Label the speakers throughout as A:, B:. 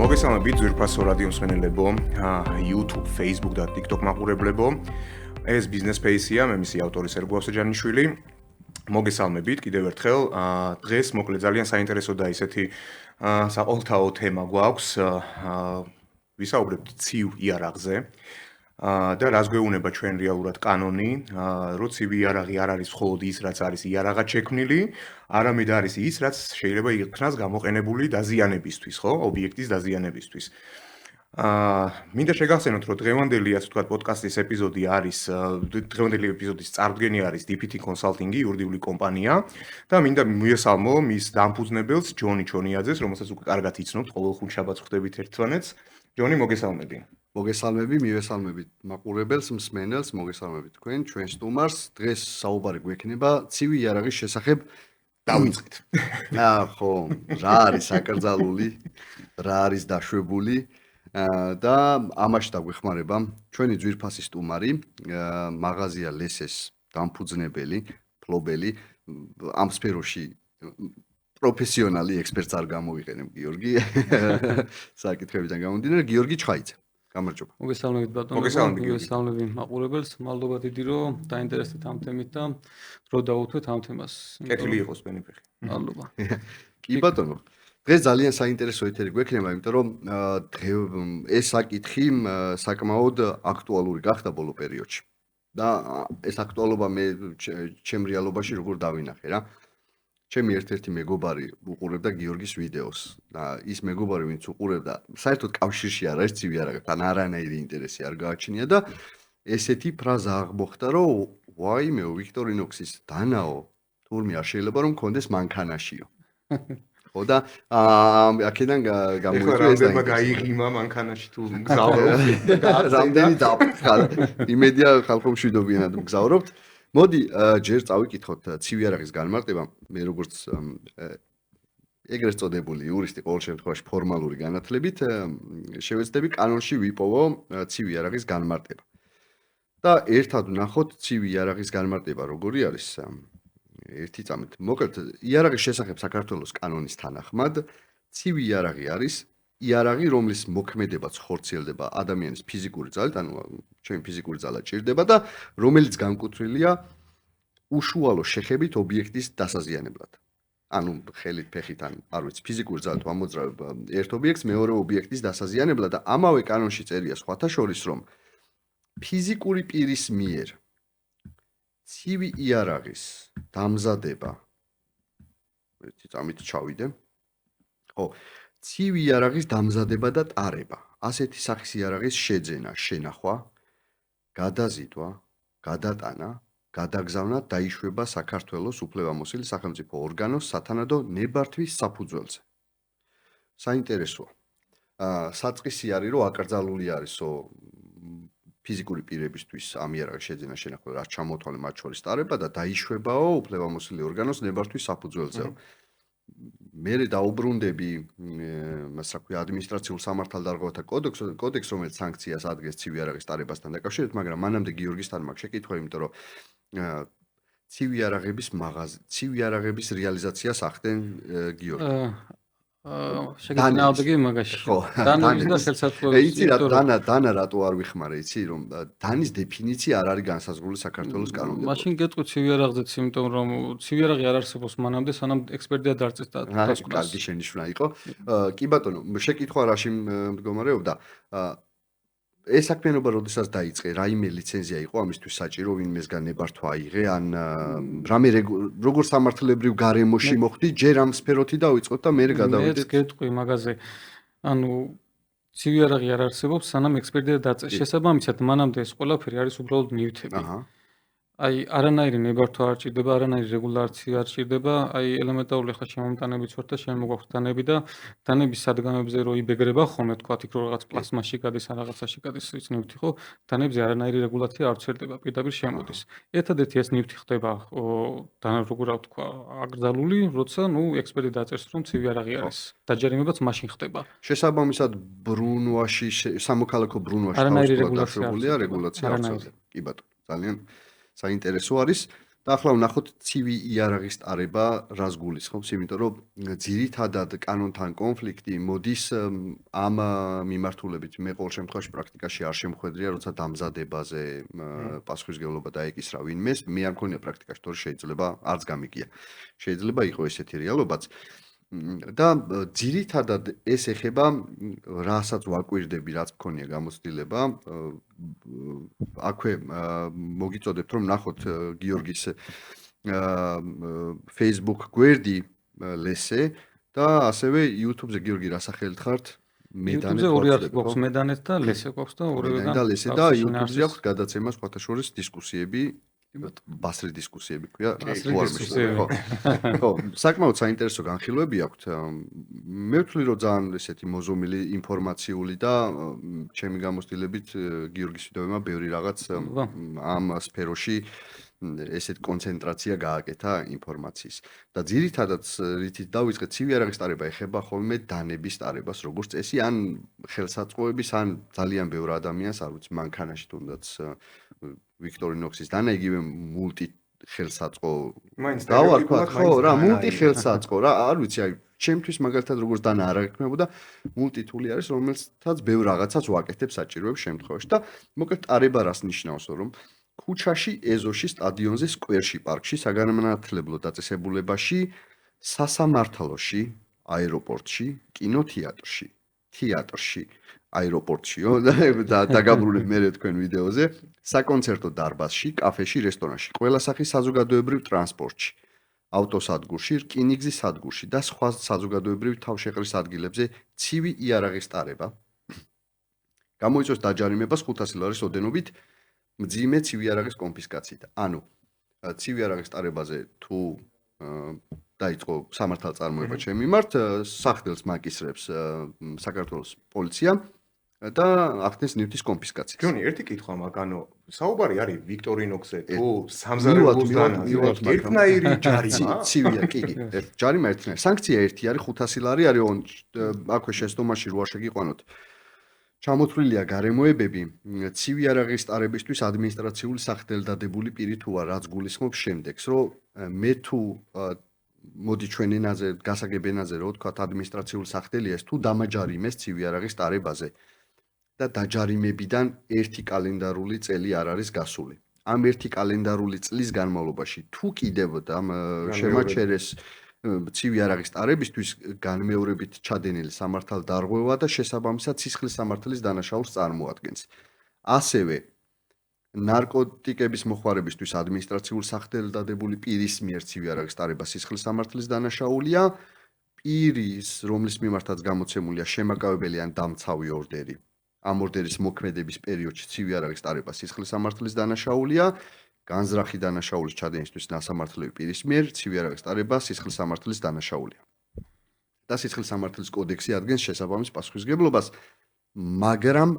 A: მოგესალმებით ძვირფასო რადიო მსმენელებო, YouTube, Facebook და TikTok მაყურებლებო. ეს Business Space-ია, მე მისი ავტორი სერგო ავსეჯანიშვილი. მოგესალმებით კიდევ ერთხელ. დღეს მოკლედ ძალიან საინტერესო და ისეთი საყოველთაო თემა გვაქვს. ვისაუბრებთ ცივ იარაღზე. და რას გვეუბნება ჩვენ რეალურად კანონი, რომ ცივი იარაღი არ არის მხოლოდ ის, რაც არის იარაღად შექმნილი, არამედ არის ის, რაც შეიძლება იქნას გამოყენებული დაზიანებისთვის, ხო, ობიექტის დაზიანებისთვის. მინდა შეგახსენოთ, რომ დღევანდელი, ასე ვთქვათ, პოდკასტის ეპიზოდი არის, დღევანდელი ეპიზოდის წარდგენი არის DPT Consulting-ი, იურიდიული კომპანია და მინდა მიესალმო მის დამფუძნებელს, ჯონი ჩონიაძეს, რომელსაც უკვე კარგად იცნობთ, ყოველ ხუთშაბათს ხვდებით ერთმანეთს. ჯონი, მოგესალმები.
B: მოგესალმები, მივესალმებით მაყურებელს, მსმენელს, მოგესალმებით თქვენ, ჩვენ სტუმარს. დღეს საუბარი გვექნება ცივი იარაღის შესახებ.
A: დავიწყეთ.
B: ხო, რა არის აკრძალული, რა არის დაშვებული და ამაში დაგვეხმარება ჩვენი ძვირფასი სტუმარი, მაღაზია ლესეს დამფუძნებელი, ფლობელი, ამ სფეროში პროფესიონალი ექსპერტს არ გამოვიყენებ გიორგი. საკითხებიდან გამომდინარე, გიორგი ჩხაიძე. გამარჯობა.
C: მოგესალმებით ბატონო. მოგესალმები მაყურებელს. მადლობა დიდი რომ დაინტერესდით ამ თემით და რომ დაუთვეთ ამ თემას.
A: კეთილი იყოს ბენიფეხი.
C: მადლობა.
B: კი ბატონო. დღეს ძალიან საინტერესო ეთერი გვექნება, იმიტომ რომ ეს საკითხი საკმაოდ აკტუალური გახდა ბოლო პერიოდში. და ეს აქტუალობა მე ჩემ რეალობაში როგორ დავინახე რა. ჩემი ერთ-ერთი მეგობარი უყურებდა გიორგის ვიდეოს და ის მეგობარი ვინც უყურებდა საერთოდ კავშირში არ არის ცივი იარაღთან არანაირი ინტერესი არ გააჩნია და ესეთი ფრაზა აღმოხდა რომ ვაიმეო ვიქტორინოქსის დანაო თურმე არ შეიძლება რომ მქონდეს მანქანაშიო ხო და აქედან გამოიწვია ეს და
A: გაიღიმა მანქანაში თუ მგზავრობ
B: რამდენი დაფხა იმედია ხალხო მშვიდობიანად მგზავრობთ მოდი ჯერ წავიკითხოთ ცივი იარაღის განმარტება მე როგორც ეგრეთ წოდებული იურისტი ყოველ შემთხვევაში ფორმალური განათლებით შევეცდები კანონში ვიპოვო ცივი იარაღის განმარტება და ერთად ვნახოთ ცივი იარაღის განმარტება როგორი არის ერთი წამით მოკლედ იარაღის შესახებ საქართველოს კანონის თანახმად ცივი იარაღი არის იარაღი, რომლის მოქმედებაც ხორციელდება ადამიანის ფიზიკური ძალით, ანუ ჩემი ფიზიკური ძალა ჭირდება და რომელიც განკუთვნილია უშუალო შეხებით ობიექტის დასაზიანებლად. ანუ ხელით, ფეხით ან არ ვიცი, ფიზიკური ძალით ამოძრავებ ერთ ობიექტს მეორე ობიექტის დასაზიანებლად და ამავე კანონში წერია სხვათა შორის, რომ ფიზიკური პირის მიერ ცივი იარაღის დამზადება ერთი წამით ჩავიდე. ხო ცივი იარაღის დამზადება და ტარება, ასეთი სახის იარაღის შეძენა, შენახვა, გადაზიდვა, გადატანა, გადაგზავნა დაიშვება საქართველოს უფლებამოსილი სახელმწიფო ორგანოს სათანადო ნებართვის საფუძველზე. საინტერესოა. საწყისი არის, რომ აკრძალული არისო ფიზიკური პირებისთვის ამ იარაღის შეძენა, შენახვა, რაც ჩამოთვალე მათ შორის ტარება და დაიშვებაო უფლებამოსილი ორგანოს ნებართვის საფუძველზე. მე დაუბრუნდები ასე ვთქვი ადმინისტრაციულ სამართალდარღვევათა კოდექს რომელიც სანქციას ადგენს ცივი იარაღის ტარებასთან დაკავშირებით მაგრამ მანამდე გიორგისთან მაქვს შეკითხვა იმიტომ რომ ცივი იარაღების რეალიზაციას ახდენ გიორგი
C: შეგეცნაავდი მაგაში დანების და ხელსაწყოების
B: იცი რა დანა რატო არ ვიხმარე იცი რომ დანის დეფინიცია არ არის განსაზღვრული საქართველოს კანონმდებლობაში
C: მაშინ გეტყვი ცივი იარაღზეც იმიტომ რომ ცივი იარაღი არ არსებობს მანამდე სანამ ექსპერტია დარწეს და
B: კარგი შენიშვნა იყო კი ბატონო შეკითხვა რაში მდგომარეობდა ეს საქმიანობა როდესაც დაიწყე რაიმე ლიცენზია იყო ამისთვის საჭირო ვინმესგან ნებართვა აიღე ან რამე როგორ სამართლებრივ გარემოში მოხდი ჯერ ამ სფეროთი დავიწყოთ და მე გადავიდეთ
C: მეც გეტყვი მაგაზე ანუ ცივი იარაღი არ არსებობს სანამ ექსპერტია დაწეს შესაბამისად მანამდე ეს ყველაფერი არის უბრალოდ ნივთები აი არანაირი ნებართვა არ ჭირდება, არანაირი რეგულაცია არ ჭირდება, აი ელემენტარული ხა შემომტანებიც ვართ და შემოგვაქვს დანები და დანების სადგამებზე რო იბეგრება ხოლმე თქვათ იქ რო რაღაც პლასმასში გადის ან რაღაცაში გადის ის ნივთი ხო, დანებზე არანაირი რეგულაცია არ ვრცელდება, პირდაპირ შემოდის. ერთადერთი ეს ნივთი ხდება და როგორ ვთქვა, აკრძალული, როცა ნუ ექსპერტი დაწერს რომ ცივი იარაღი არის. დაჯერიმებაც მაშინ ხდება.
B: შესაბამისად ბრუნვაში სამოქალაქო ბრუნვაში
C: არანაირი
B: რეგულაცია არ ვრცელდება. კი ბატონო, ძალიან საინტერესო არის და და ახლა ვნახოთ ცივი იარაღის ტარება რას გულისხმობს, იმიტომ რომ ძირითადად კანონთან კონფლიქტი მოდის ამ მიმართულებით. მე ყოველ შემთხვევაში პრაქტიკაში არ შემხვედრია, როცა დამზადებაზე პასუხისმგებლობა დაეკისრა ვინმეს. მე არ მქონია პრაქტიკაში, თორე შეიძლება არც გამიგია. შეიძლება იყოს ესეთი რეალობაც. და ძირითადად ეს ეხება რასაც ვაკვირდები, რაც მქონია გამოცდილება. აქვე მოგიწოდებთ რომ ნახოთ გიორგის Facebook გვერდი ლესე და ასევე YouTube-ზე გიორგი რა სახელით ხართ?
C: YouTube-ზე ორი არხი გვაქვს, მედანეთ და ლესე გვაქვს და ორივეგან
B: და ლესე და YouTube-ზე აქვს გადაცემა სხვათა შორის დისკუსიები. ბასრი დისკუსიები ქვია, ხო, საკმაოდ საინტერესო განხილვები აქვთ. მე ვთვლი რომ ძალიან ესეთი მოზომილი ინფორმაციული და ჩემი გამოცდილებით გიორგის ვიდეოებმა ბევრი რაღაც ამ სფეროში ესეთ კონცენტრაცია გააკეთა ინფორმაციის. და ძირითადად რითიც დავიწყეთ, ცივი იარაღის ტარება ეხება ხოლმე დანების ტარებას, როგორც წესი, ან ხელსაწყოების, ან ძალიან ბევრ ადამიანს, არ ვიცი, მანქანაში თუნდაც ვიქტორინოქსის დანა იგივე მულტი ხელსაწყო დავარქვათ, ხო რა, მულტი ხელსაწყო რა, არ ვიცი, აი ჩემთვის მაგალითად როგორც დანა არ აღიქმნებოდა, მულტი თული არის, რომელსაც ბევრ რაღაცას ვაკეთებ საჭიროებს შემთხვევაში და მოკლედ ტარება რას ნიშნავს, რომ ქუჩაში, ეზოში, სტადიონზე, სკვერში, პარკში, საგანმანათლებლო დაწესებულებაში, სასამართლოში, აეროპორტში, კინოთეატრში, თეატრში, აეროპორტშიო და დაგაბრუნებ მე თქვენ ვიდეოზე, საკონცერტო დარბაზში, კაფეში, რესტორანში, ყველა სახის საზოგადოებრივ ტრანსპორტში, ავტოსადგურში, რკინიგზის სადგურში და სხვა საზოგადოებრივ თავშეყრის ადგილებზე ცივი იარაღის ტარება გამოიწვევს დაჯარიმებას 500 ლარის ოდენობით მძიმე ცივი იარაღის კონფისკაციით. ანუ ცივი იარაღის ტარებაზე თუ დაიწყო სამართალწარმოება ჩემ მიმართ, სახდელს მაკისრებს საქართველოს პოლიცია და ახდენს ნივთის კონფისკაციას.
A: ჯონი, ერთი კითხვა მაქვს, ანუ საუბარი არის ვიქტორინოქსზე თუ სამზარეულოს დანაზე, ერთნაირი ჯარიმა?
B: ცივია, კი, ჯარიმა ერთნაირი. სანქცია ერთი არის 500 ლარი არის, აქვე შეცდომაში რო არ შეგიყვანოთ. ჩამოთვლილია გარემოებები ცივი იარაღის ტარებისთვის ადმინისტრაციული სახდელდადებული პირი თუ არა, რაც გულისხმობს შემდეგს, რომ მე თუ მოდი ჩვენ ენაზე, გასაგებ ენაზე რო ვთქვათ ადმინისტრაციული სახდელია ეს თუ დამაჯარიმეს ცივი იარაღის ტარებაზე და დაჯარიმებიდან ერთი კალენდარული წელი არ არის გასული. ამ ერთი კალენდარული წლის განმავლობაში თუ კიდევ შემაჩერეს ცივი იარაღის ტარებისთვის განმეორებით ჩადენილი სამართალდარღვევა და შესაბამისად სისხლის სამართლის დანაშაულს წარმოადგენს. ასევე ნარკოტიკების მოხმარებისთვის ადმინისტრაციული სახდელდადებული პირის მიერ ცივი იარაღის ტარება სისხლის სამართლის დანაშაულია, პირის, რომლის მიმართაც გამოცემულია შემაკავებელი ან დამცავი ორდერი. ამ ორდერის მოქმედების პერიოდში ცივი იარაღის ტარება სისხლის სამართლის დანაშაულია, განზრახი დანაშაულის ჩადენისთვის ნასამართლელი პირის მიერ ცივი იარაღის ტარება სისხლის სამართლის დანაშაულია. და სისხლის სამართლის კოდექსი ადგენს შესაბამის პასუხისმგებლობას, მაგრამ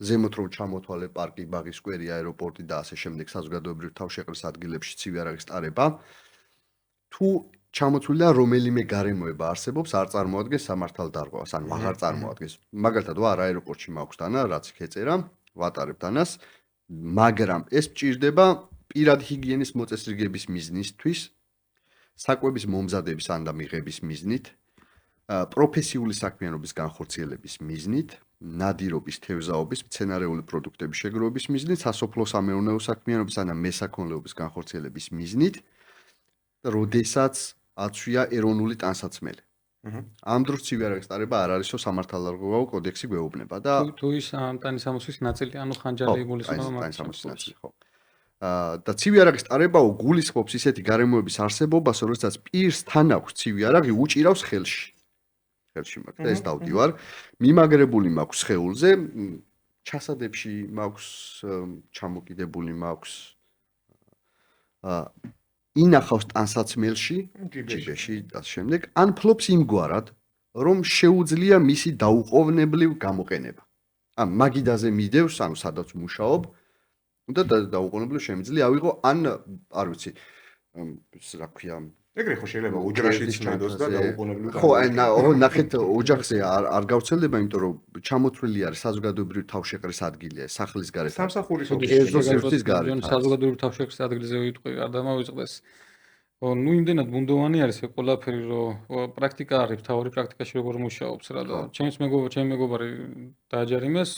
B: ზემოთ რომ ჩამოთვალე პარკი, ბაღი, სკვერი, აეროპორტი და ასე შემდეგ საზოგადოებრივ თავშეყრის ადგილებში ცივი იარაღის ტარება თუ ჩამოთვლილია რომელიმე გარემოება არსებობს, არ წარმოადგენს სამართალდარღვევას, ან აღარ წარმოადგენს. მაგალითად, ვარ აეროპორტში მაქვს დანა, რაც იქ ეწერა, ვატარებ დანას, მაგრამ ეს მჭირდება პირად ჰიგიენის მოწესრიგების მიზნისთვის, საკვების მომზადების ან და მიღების მიზნით, პროფესიული საქმიანობის განხორციელების მიზნით, ნადირობის, თევზაობის, მცენარეული პროდუქტების შეგროვების მიზნით, სასოფლო-სამეურნეო საქმიანობის ან მესაქონლეობის განხორციელების მიზნით, და როდესაც აწვია ეროვნული ტანსაცმელი. ამ დროს ცივი იარაღის ტარება არ არისო სამართალდარღვევაო კოდექსი გვეუბნება და
C: თუ ის ტანისამოსის ნაწილი, ანუ ხანჯალი გულისხმობა
B: მაგას. ხო. და ცივი იარაღის ტარებაო გულისხმობს ისეთი გარემოების არსებობას, როდესაც პირს თან აქვს ცივი იარაღი უჭირავს ხელში. ხელში მაქვს და ეს დავდივარ. მიმაგრებული მაქვს სხეულზე, ჩასადებში მაქვს, ჩამოკიდებული მაქვს. ინახავს ტანსაცმელში, ჯიბეში და შემდეგ, ან ფლობს იმგვარად, რომ შეუძლია მისი დაუყოვნებლივ გამოყენება. მაგიდაზე მიდევს, ანუ სადაც მუშაობ, უნდა დაუყოვნებლივ შემიძლია ავიღო, ან არ ვიცი, რა ქვია,
A: ეგრე ხო შეიძლება ოჯახშიც ჭედოს და დაუყოვნებლივ.
B: ხო, ნახეთ ოჯახზე არ გავრცელდება, იმიტომ რომ ჩამოთვლილი არის საზოგადოებრივი თავშეყრის ადგილია, სახლის გარეთ.
A: სამსახურის
B: კერძო სივრცის გარეთ.
C: საზოგადოებრივი თავშეყრის ადგილზე ვიტყვი, არ დამავიწყდეს. ნუ იმდენად ბუნდოვანი არის ეს ყველაფერი, რომ პრაქტიკა არის, თავი პრაქტიკაში როგორ მუშაობს რა და ჩემი მეგობარი დააჯარიმეს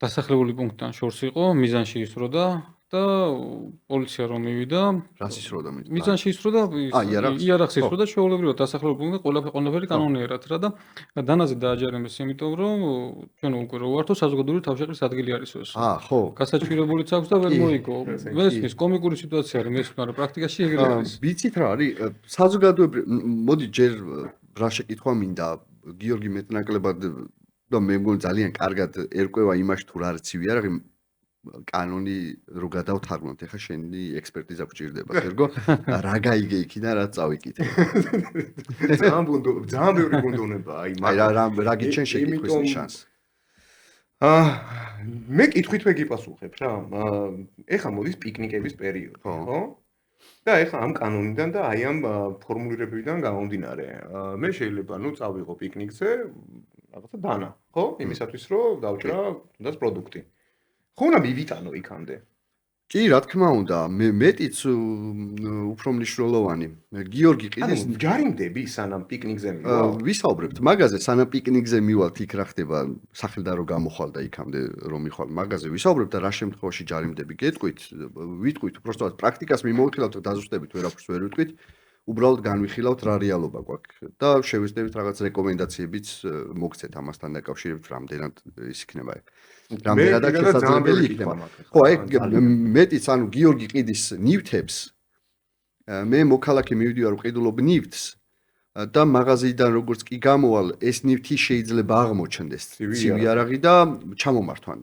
C: დასახლებული პუნქტთან შორს იყო, მიზანში ისრო და პოლიცია რომ მივიდა,
B: რას ისროდა მივიდა?
C: მიზანში ისრო და იარაღს ისრო და შეულებრივად დასახლებულ პუნქტზე ყველაფერი კანონიერად რა და დანაზე დააჯარიმეს, იმიტომ რომ ჩვენ უკვე რო ვართო საზოგადოებრივი თავშეყრის ადგილი არის ეს.
B: ხო.
C: გასაჩვირებულიც აქვს და ვერ მოიგო. მესმის კომიკური სიტუაცია არის, მესმის, მაგრამ პრაქტიკაში ეგრე არის.
B: ვიცით რა არის? საზოგადოებრივი მოდი ჯერ რა შეკითხვა მინდა გიორგი მეტნაკლებად და მე მგონი ძალიან კარგად ერკვევა იმაში თუ რა არის ცივი იარაღი კანონი რო გადავთარგმნოთ, ეხლა შენი ექსპერტიზა გვჭირდება, თერგო, რა გაიგე იქიდან რა წავიკითხე.
A: ძალიან ბევრი ბუნდოვნება,
B: რა გიჩენ შეკითხვის ნიშანს.
A: მე კითხვით გიპასუხებ რა. ეხლა მოდის პიკნიკების პერიოდი, ხო? და ეხლა ამ კანონიდან და აი ამ ფორმულირებიდან გამომდინარე, მე შეიძლება წავიღო პიკნიკზე რაღაცა დანა, ხო? იმისათვის რომ დავჭრა თუნდაც პროდუქტი. ხო უნდა მივიტანო იქამდე.
B: კი, რა თქმა უნდა, მეტიც უფრო მნიშვნელოვანი. გიორგი ყიდის
A: ჯარიმდები სანამ პიკნიკზე მივალ.
B: ვისაუბრებთ მაგაზე, სანამ პიკნიკზე მივალთ, იქ რა ხდება, სახელდა რომ გამოხვალ და იქამდე რომ მიხვალ მაგაზე ვისაუბრებთ და რა შემთხვევაში ჯარიმდები გეტყვით, ვიტყვით, უბრალოდ პრაქტიკას მიმოვიხილავთ და დაზუსტებით ვერაფერს ვერ ვიტყვით. უბრალოდ განვიხილავთ რა რეალობა გვაქვს და შევეცდებით რაღაც რეკომენდაციებიც მოგცეთ ამასთან დაკავშირებით, რამდენად ის იქნება ეგ. რამდენადაც შესაძლებელი იქნება. ხო, აი მეტიც ანუ გიორგი ყიდის ნივთებს მე მოქალაქე მივიდივარ ვყიდულობ ნივთს და მაღაზიიდან როგორც კი გამოვალ ეს ნივთი შეიძლება აღმოჩნდეს ცივი იარაღი და ჩამომართვან.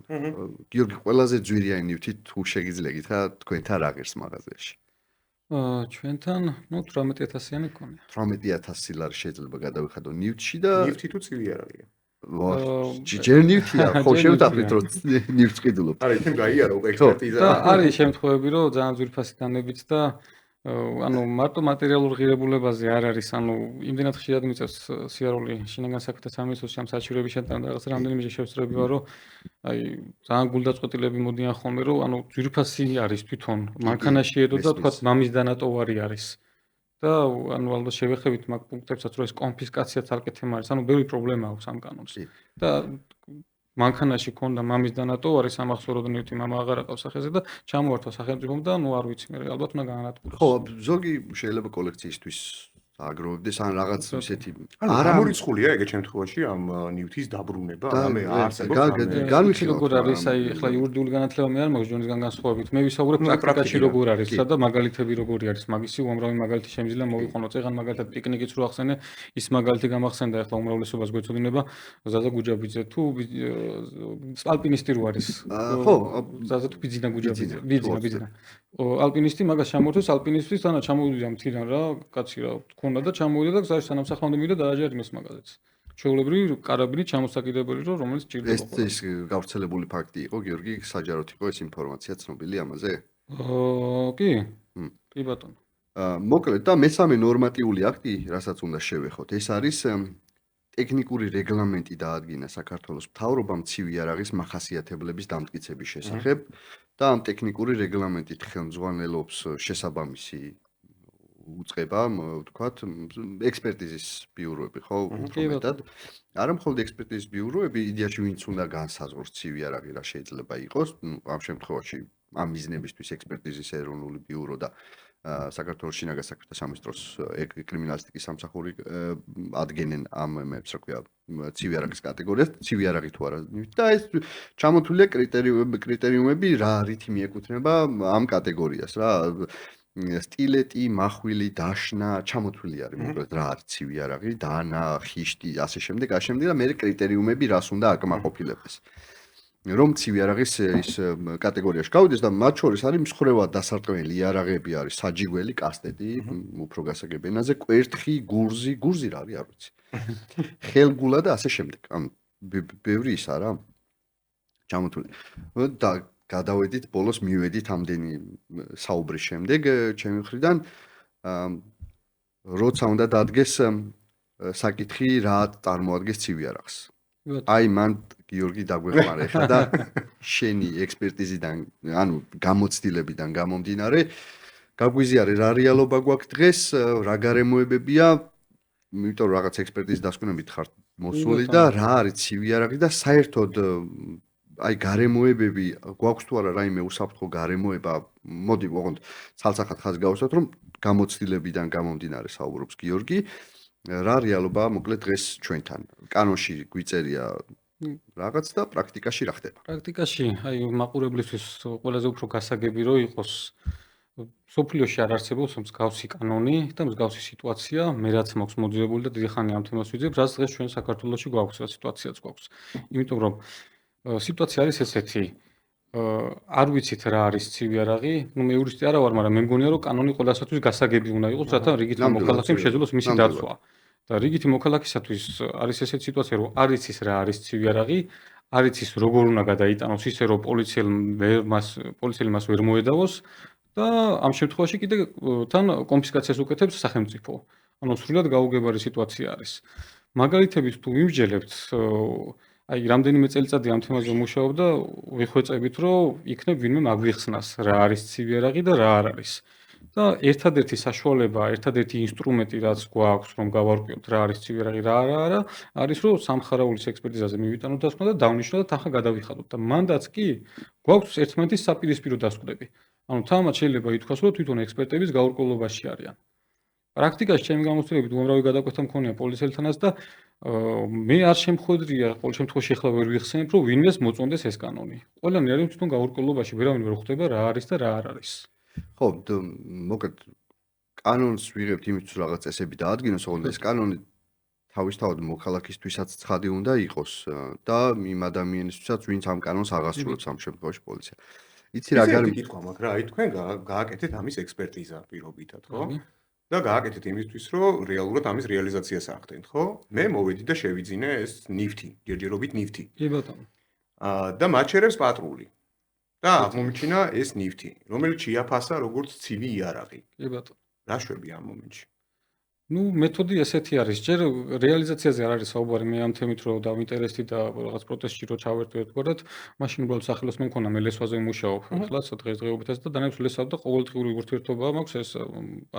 B: გიორგი ყველაზე ძვირიანი ნივთი თუ შეგიძლიათ რა თქვენთან რა ღირს მაღაზიაში.
C: ჩვენთან 18000-იანი გქონია.
B: 18000 ლარი შეიძლება გადავიხადო ნივთში და
A: ნივთი თუ ცივი იარაღია.
B: ჯერ ნივთია, ხო შევთანხმდით რომ ნივთს ყიდულობთ.
A: არა, ითი გაიარა უკვე ექსპერტიზა.
C: და არის შემთხვევები რომ ძალიან ძვირფასი განებით და ანუ მარტო მატერიალურ ღირებულებაზე არ არის, ანუ იმდენად ხშირად მიწევს სიარული შინაგან საქმეთა სამინისტროში ამ საჩივრების შეტანა და რაღაც რამდენიმე შევსწრები ვარ რომ აი ძალიან გულდაწყვეტილები მოდიან ხოლმე რომ ანუ ძვირფასი არის თვითონ მანქანაში ედო და თქვა მამის დანატოვარი არის და ანუ ალბათ შევეხებით მაგ პუნქტებსაც რომ ეს კონფისკაცია თალკე თემა არის, ანუ ბევრი პრობლემა აქვს ამ კანონს და მანქანაში ქონდა მამის დანატოვარი სამახსოვრო ნივთი მამა აღარ აყავს სახეზე და ჩამოართვა სახელმწიფომ და ნუ არ ვიცი მე ალბათ უნდა გაანადგუროს.
B: ხო, ზოგი შეიძლება კოლექციისთვის აგროვებდეს ან რაღაც ისეთი
A: არა მორიცხულია ეგეთ შემთხვევაში ამ ნივთის დაბრუნება, ამე არსებობს.
C: განვიხილოთ როგორ არის, აი ახლა იურიდიული განათლება მე არ მაქვს ჯონისგან განსხვავებით. მე ვისაუბრებ პრაქტიკაში როგორ არის და მაგალითები როგორი არის. მაგისი უამრავი მაგალითი შემიძლია მოვიყონოთ. ეგან მაგალითად პიკნიკიც რო ახსენე, ის მაგალითი გამახსენდა ახლა უმრავლესობას გვეცოდინება ზაზა გუჯაბიძე თუ ალპინისტი რო არის.
B: ხო,
C: ზაზა თუ ბიძინა გუჯაბიძე, ბიძინა. ალპინისტი მაგას ჩამოთვეს ალპინისტის თანა ჩამოვიდა მთიდან რა, კაცი რა ქონდა და ჩამოვიდა და გზაში სანამ საფრთხემდე მივიდა დააჯერიმეს მაგაზეც. ჩვეულებრივი კარაბინი ჩამოსაკიდებელი რო რომელიც ჭირდება.
B: ეს გავრცელებული ფაქტი იყო, გიორგი, საჯაროდ იყო ეს ინფორმაცია ცნობილი ამაზე?
C: კი. კი ბატონო.
B: მოკლედ და მესამე ნორმატიული აქტი, რასაც უნდა შევეხოთ, ეს არის ტექნიკური რეგლამენტი დაადგინა საქართველოს მთავრობამ ცივი იარაღის მახასიათებლების დამტკიცების შესახებ და ამ ტექნიკური რეგლამენტით ხელმძღვანელობს შესაბამისი უწყება, ვთქვათ, ექსპერტიზის ბიუროები, ხო, უმეტად. არა მხოლოდ ექსპერტიზის ბიუროები, იდეაში ვინც უნდა განსაზღვროს ცივი იარაღი რა შეიძლება იყოს, ამ შემთხვევაში ამ მიზნებისთვის ექსპერტიზის ეროვნული ბიურო და საქართველოს შინაგან საქმეთა სამინისტროს კრიმინალისტიკის სამსახური ადგენენ ამ მებს, რა ქვია, ცივი იარაღის კატეგორიას, ცივი იარაღი თუ არა. და ეს ჩამოთვლილია კრიტერიუმები, რა რითი მიეკუთვნება ამ კატეგორიას, რა. სტილეტი, მახვილი, დაშნა, ჩამოთვლილი არის, მოკლედ რა არის ცივი იარაღი, დანა, ხიშტი, ასე შემდეგ, და მე კრიტერიუმები რას უნდა აკმაყოფილებს. რომ ცივი იარაღის ის კატეგორიაში გავიდეს და მათ შორის არის მსხრევა დასარტყმელი იარაღები არის, საჯიგველი, კასტეტი, უფრო გასაგებ ენაზე, კვერთხი, გურზი რა არის, არ ვიცი. ხელგულა და ასე შემდეგ. ამ ბევრი ის არა. ჩამოთვლილი. და გადავედით ბოლოს მივედით ამდენი საუბრის შემდეგ ჩემი მხრიდან როცა უნდა დადგეს საკითხი რა წარმოადგენს ცივი არაღს. აი მან გიორგი დაგვეხმარა ეხლა და შენი ექსპერტიზიდან, ანუ გამოცდილებიდან გამომდინარე, გაგვიზიარე რა რეალობა გვაქვს დღეს, რა გარემოებებია, იმიტომ რომ რაღაც ექსპერტიზის დასკვნებით ხარ მოსული და რა არის ცივი არაღი და საერთოდ აი გარემოებები გვაქვს თუ არა რაიმე უსაფრთხო გარემოება, მოდი ოღონდ ცალსახად ხაზი გავუსვათ, რომ გამოცდილებიდან გამომდინარე საუბრობს გიორგი, რა რეალობა მოკლედ დღეს ჩვენთან. კანონში გვიწერია რაღაც და პრაქტიკაში რა ხდება?
C: პრაქტიკაში, აი მაყურებლისთვის ყველაზე უფრო გასაგები რო იყოს სოფლიოში არ არსებობს მსგავსი კანონი და მსგავსი სიტუაცია, მე რაც მაქვს მოძიებული და დიდი ხანი ამ თემას ვიძებ, რაც დღეს ჩვენ საქართველოში გვაქვს, რა სიტუაციაც გვაქვს. იმიტომ რომ სიტუაცია არის ესეთი, არ ვიცით რა არის ცივი არაღი, ნუ მე იურისტი არა ვარ, მაგრამ მე მგონია რომ კანონი ყველასათვის გასაგები უნდა იყოს, რათა რიგითი მოქალაქემ შეძლოს მისი დაცვა. და რიგითი მოქალაქისათვის არის ესეთი სიტუაცია, რომ არ იცის რა არის ცივი არაღი, არ იცის როგორ უნდა გადაიტანოს ისე რომ პოლიციელი მას ვერ მოედავოს და ამ შემთხვევაში კიდე თან კონფისკაციას უკეთებს სახელმწიფო. ანუ სრულად გაუგებარი სიტუაცია არის. მაგალითებით თუ ვიმსჯელებთ, აი რამდენიმე წელიწადი ამ თემაზე ვმუშაობ და ვიხვეწებით, რომ იქნებ ვინმე მაგვიხსნას რა არის ცივი არაღი და რა არ არის. და ერთადერთი საშუალება, ერთადერთი ინსტრუმენტი რაც გვაქვს, რომ გავარკვიოთ რა არის ცივი არაღი, რა არა, არის რომ სამხარაულის ექსპერტიზაზე მივიტანოთ დასკვნა და დავნიშნოთ და თანხა გადავიხადოთ. და მანდაც კი გვაქვს ერთმანეთის საპირისპირო დასკვნები. ანუ თამამად შეიძლება ითქვას, რომ თვითონ ექსპერტების გაურკვევლობაში არიან. პრაქტიკაში ჩემი გამოცდილებით უამრავი გადაკვეთა მქონია პოლიციელთანაც და მე არ შემხვედრია ყოველ შემთხვევაში ახლა ვერ ვიხსენებ, რომ ვინმეს მოწონდეს ეს კანონი. ყველანი არის თვითონ გაურკვევლობაში, ვერავინ ვერ ხვდება რა არის და რა არ არის.
B: ხო, მოკლედ კანონს ვიღებთ იმისთვის რაღაც წესები დაადგინოს, ოღონდ ეს კანონი თავისთავად მოქალაქისთვისაც ცხადი უნდა იყოს და იმ ადამიანისთვისაც, ვინც ამ კანონს აღასრულებს ამ შემთხვევაში პოლიცია. იცი რა
A: გარი კითხვა მაქვს რა, აი თქვენ გააკეთეთ ამის ექსპერტიზა პირობითად, ხო? და გააკეთეთ იმისთვის, რომ რეალურად ამის რეალიზაციას ახდენთ, ხო? მე მოვედი და შევიძინე ეს ნიფთი, ჯერჯერობით ნიფთი.
C: კი ბატონო.
A: და მაჩერებს პატრული. და აღმოჩინა ეს ნიფთი, რომელიც შეაფასა როგორც ცივი იარაღი.
C: კი ბატონო.
A: რა შვები ამ მომენტში?
C: ნუ მეთოდი ესეთი არის, ჯერ რეალიზაციაზე არ არის საუბარი, მე ამ თემით რომ დავინტერესდი და რაღაც პროტესტში რო ჩავერთვი ერთგვარად, მაშინ უბრალოდ სახელოს მე მქონა, მე ლესვაზე ვმუშაობ, ახლა დღესდღეობითაც და დანებს ლესავ და ყოველდღიური ურთიერთობა მაქვს ეს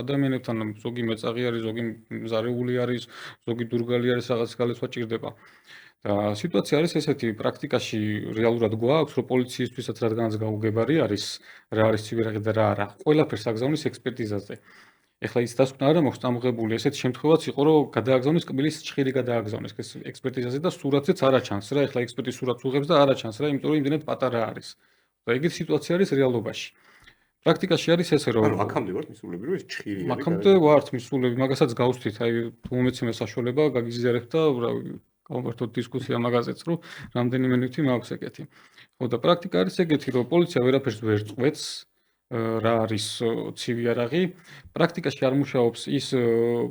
C: ადამიანებთან, ზოგი მეწაღი არის, ზოგი მზარეული არის, ზოგი დურგალი არის, რაღაც გალესვა ჭირდება. და სიტუაცია არის ესეთი, პრაქტიკაში რეალურად გვაქვს, რომ პოლიციისთვისაც რადგანაც გაუგებარი არის, რა არის ცივი არაღი და რა არა, ყველაფერს აგზავნის ექსპერტიზაზე. ეხლა ის დასკვნა არა მაქვს წამოღებული, ესეთი შემთხვევაც იყო, რომ გადააგზავნეს კბილის ჭხირი გადააგზავნეს ეს ექსპერტიზაზე და სურათზეც არ აჩანს რა, ეხლა ექსპერტის სურათს უღებს და არ აჩანს რა, იმიტომ რომ იმდენად პატარა არის. და ეგეთი სიტუაცია არის რეალობაში. პრაქტიკაში არის ესე, რომ
A: ანუ აქამდე ვართ მისულები, რომ ეს ჭხირი არის.
C: აქამდე ვართ მისულები, მაგასაც გავუსთით, აი თუ უმეციმე საშუალება გაგიზიარებთ და გავმართოთ დისკუსია მაგაზეც, რომ რამდენიმე ნივთი მაქვს ეგეთი. ხო და პრაქტიკა არის ეგეთი, რომ პოლიცია ვერაფერს ვერ წყვეტს რა არის ცივი არაღი. პრაქტიკაში არ მუშაობს ის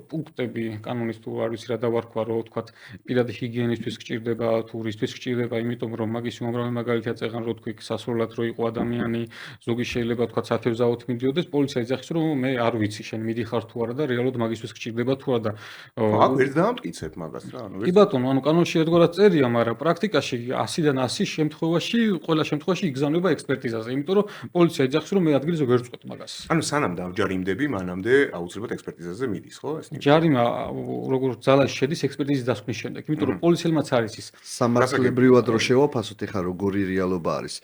C: პუნქტები კანონის თუ არ ვიცი რა დავარქვა, რომ თქვათ პირადი ჰიგიენისთვის გჭირდება, თუ რისთვის გჭირდება, იმიტომ რომ მაგის უამრავი მაგალითია წეღან რო თქვი სასურველად რო იყო ადამიანი, ზოგი შეიძლება თქვათ სათევზაოდ მიდიოდეს, პოლიცია იძახის რომ მე არ ვიცი შენ მიდიხარ თუ არა და რეალურად მაგისთვის გჭირდება თუ არა და
A: აქ ვერ დაამტკიცებ მაგას რა, ანუ
C: კი ბატონო, ანუ კანონში ერთგვარად წერია, მაგრამ პრაქტიკაში 100-დან 100 შემთხვევაში, ყველა შემთხვევაში იგზავნება ექსპერტიზაზე, იმიტომ რომ პოლიცია იძახის რომ მე ადგილზე ვერ წყვეტ მაგას.
A: ანუ სანამ დავჯარიმდები, მანამდე აუცილებლად ექსპერტიზაზე მიდის, ხო? ეს ნივთი.
C: ჯარიმა როგორც ძალაში შედის ექსპერტიზის დასკვნის შემდეგ, იმიტომ რომ პოლიციელმაც არის ის.
B: სამართლებრივად რო შევაფასოთ ეხლა როგორი რეალობა არის.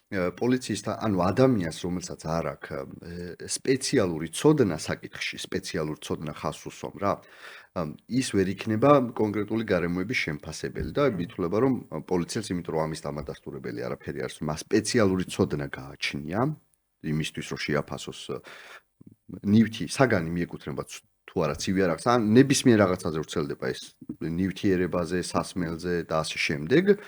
B: პოლიციის ანუ ადამიანს, რომელსაც არ აქვს სპეციალური ცოდნა საკითხში, სპეციალური ცოდნა ხაზს უსვამ რა. ის ვერ იქნება კონკრეტული გარემოების შემფასებელი და ითვლება რომ პოლიციელს, იმიტომ რომ ამის დამადასტურებელი არაფერი არის, მას სპეციალური ცოდნა გააჩნია. იმისთვის რომ შეაფასოს ნივთი საგანი მიეკუთვნება თუ არა ცივი არაღს ან ნებისმიერ რაღაცაზე ვრცელდება ეს ნივთიერებაზე, სასმელზე და ასე შემდეგ.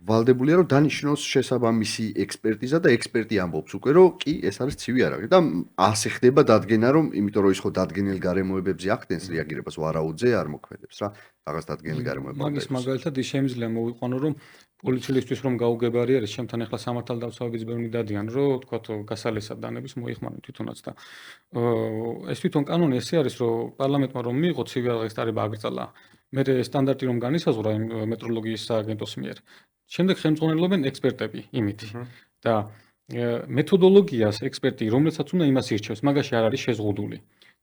B: ვალდებულია რომ დანიშნოს შესაბამისი ექსპერტიზა და ექსპერტი ამბობს უკვე რომ კი ეს არის ცივი არაღი და ასე ხდება დადგენა რომ იმიტომ რომ ის ხო დადგენილ გარემოებებზე ახდენს რეაგირებას ვარაუდზე არ მოქმედებს რა რაღაც დადგენილ გარემოებებზე
C: მაგის მაგალითად ის შემიძლია მოვიყვანო რომ პოლიციისთვის რომ გაუგებარი არის ჩემთან ახლა სამართალდამცავების ბევრი დადიან რომ თქვათ გასალესად დანების მოიხმარონ თვითონაც და ეს თვითონ კანონი ესე არის რომ პარლამენტმა რომ მიიღო ცივი არაღის ტარება აკრძალა მე სტანდარტი რომ განისაზღვრა იმ მეტროლოგიის სააგენტოს მიერ შემდეგ ხელმძღვანელობენ ექსპერტები იმით და მეთოდოლოგიას ექსპერტი რომელსაც უნდა იმას ირჩევს მაგაში არ არის შეზღუდული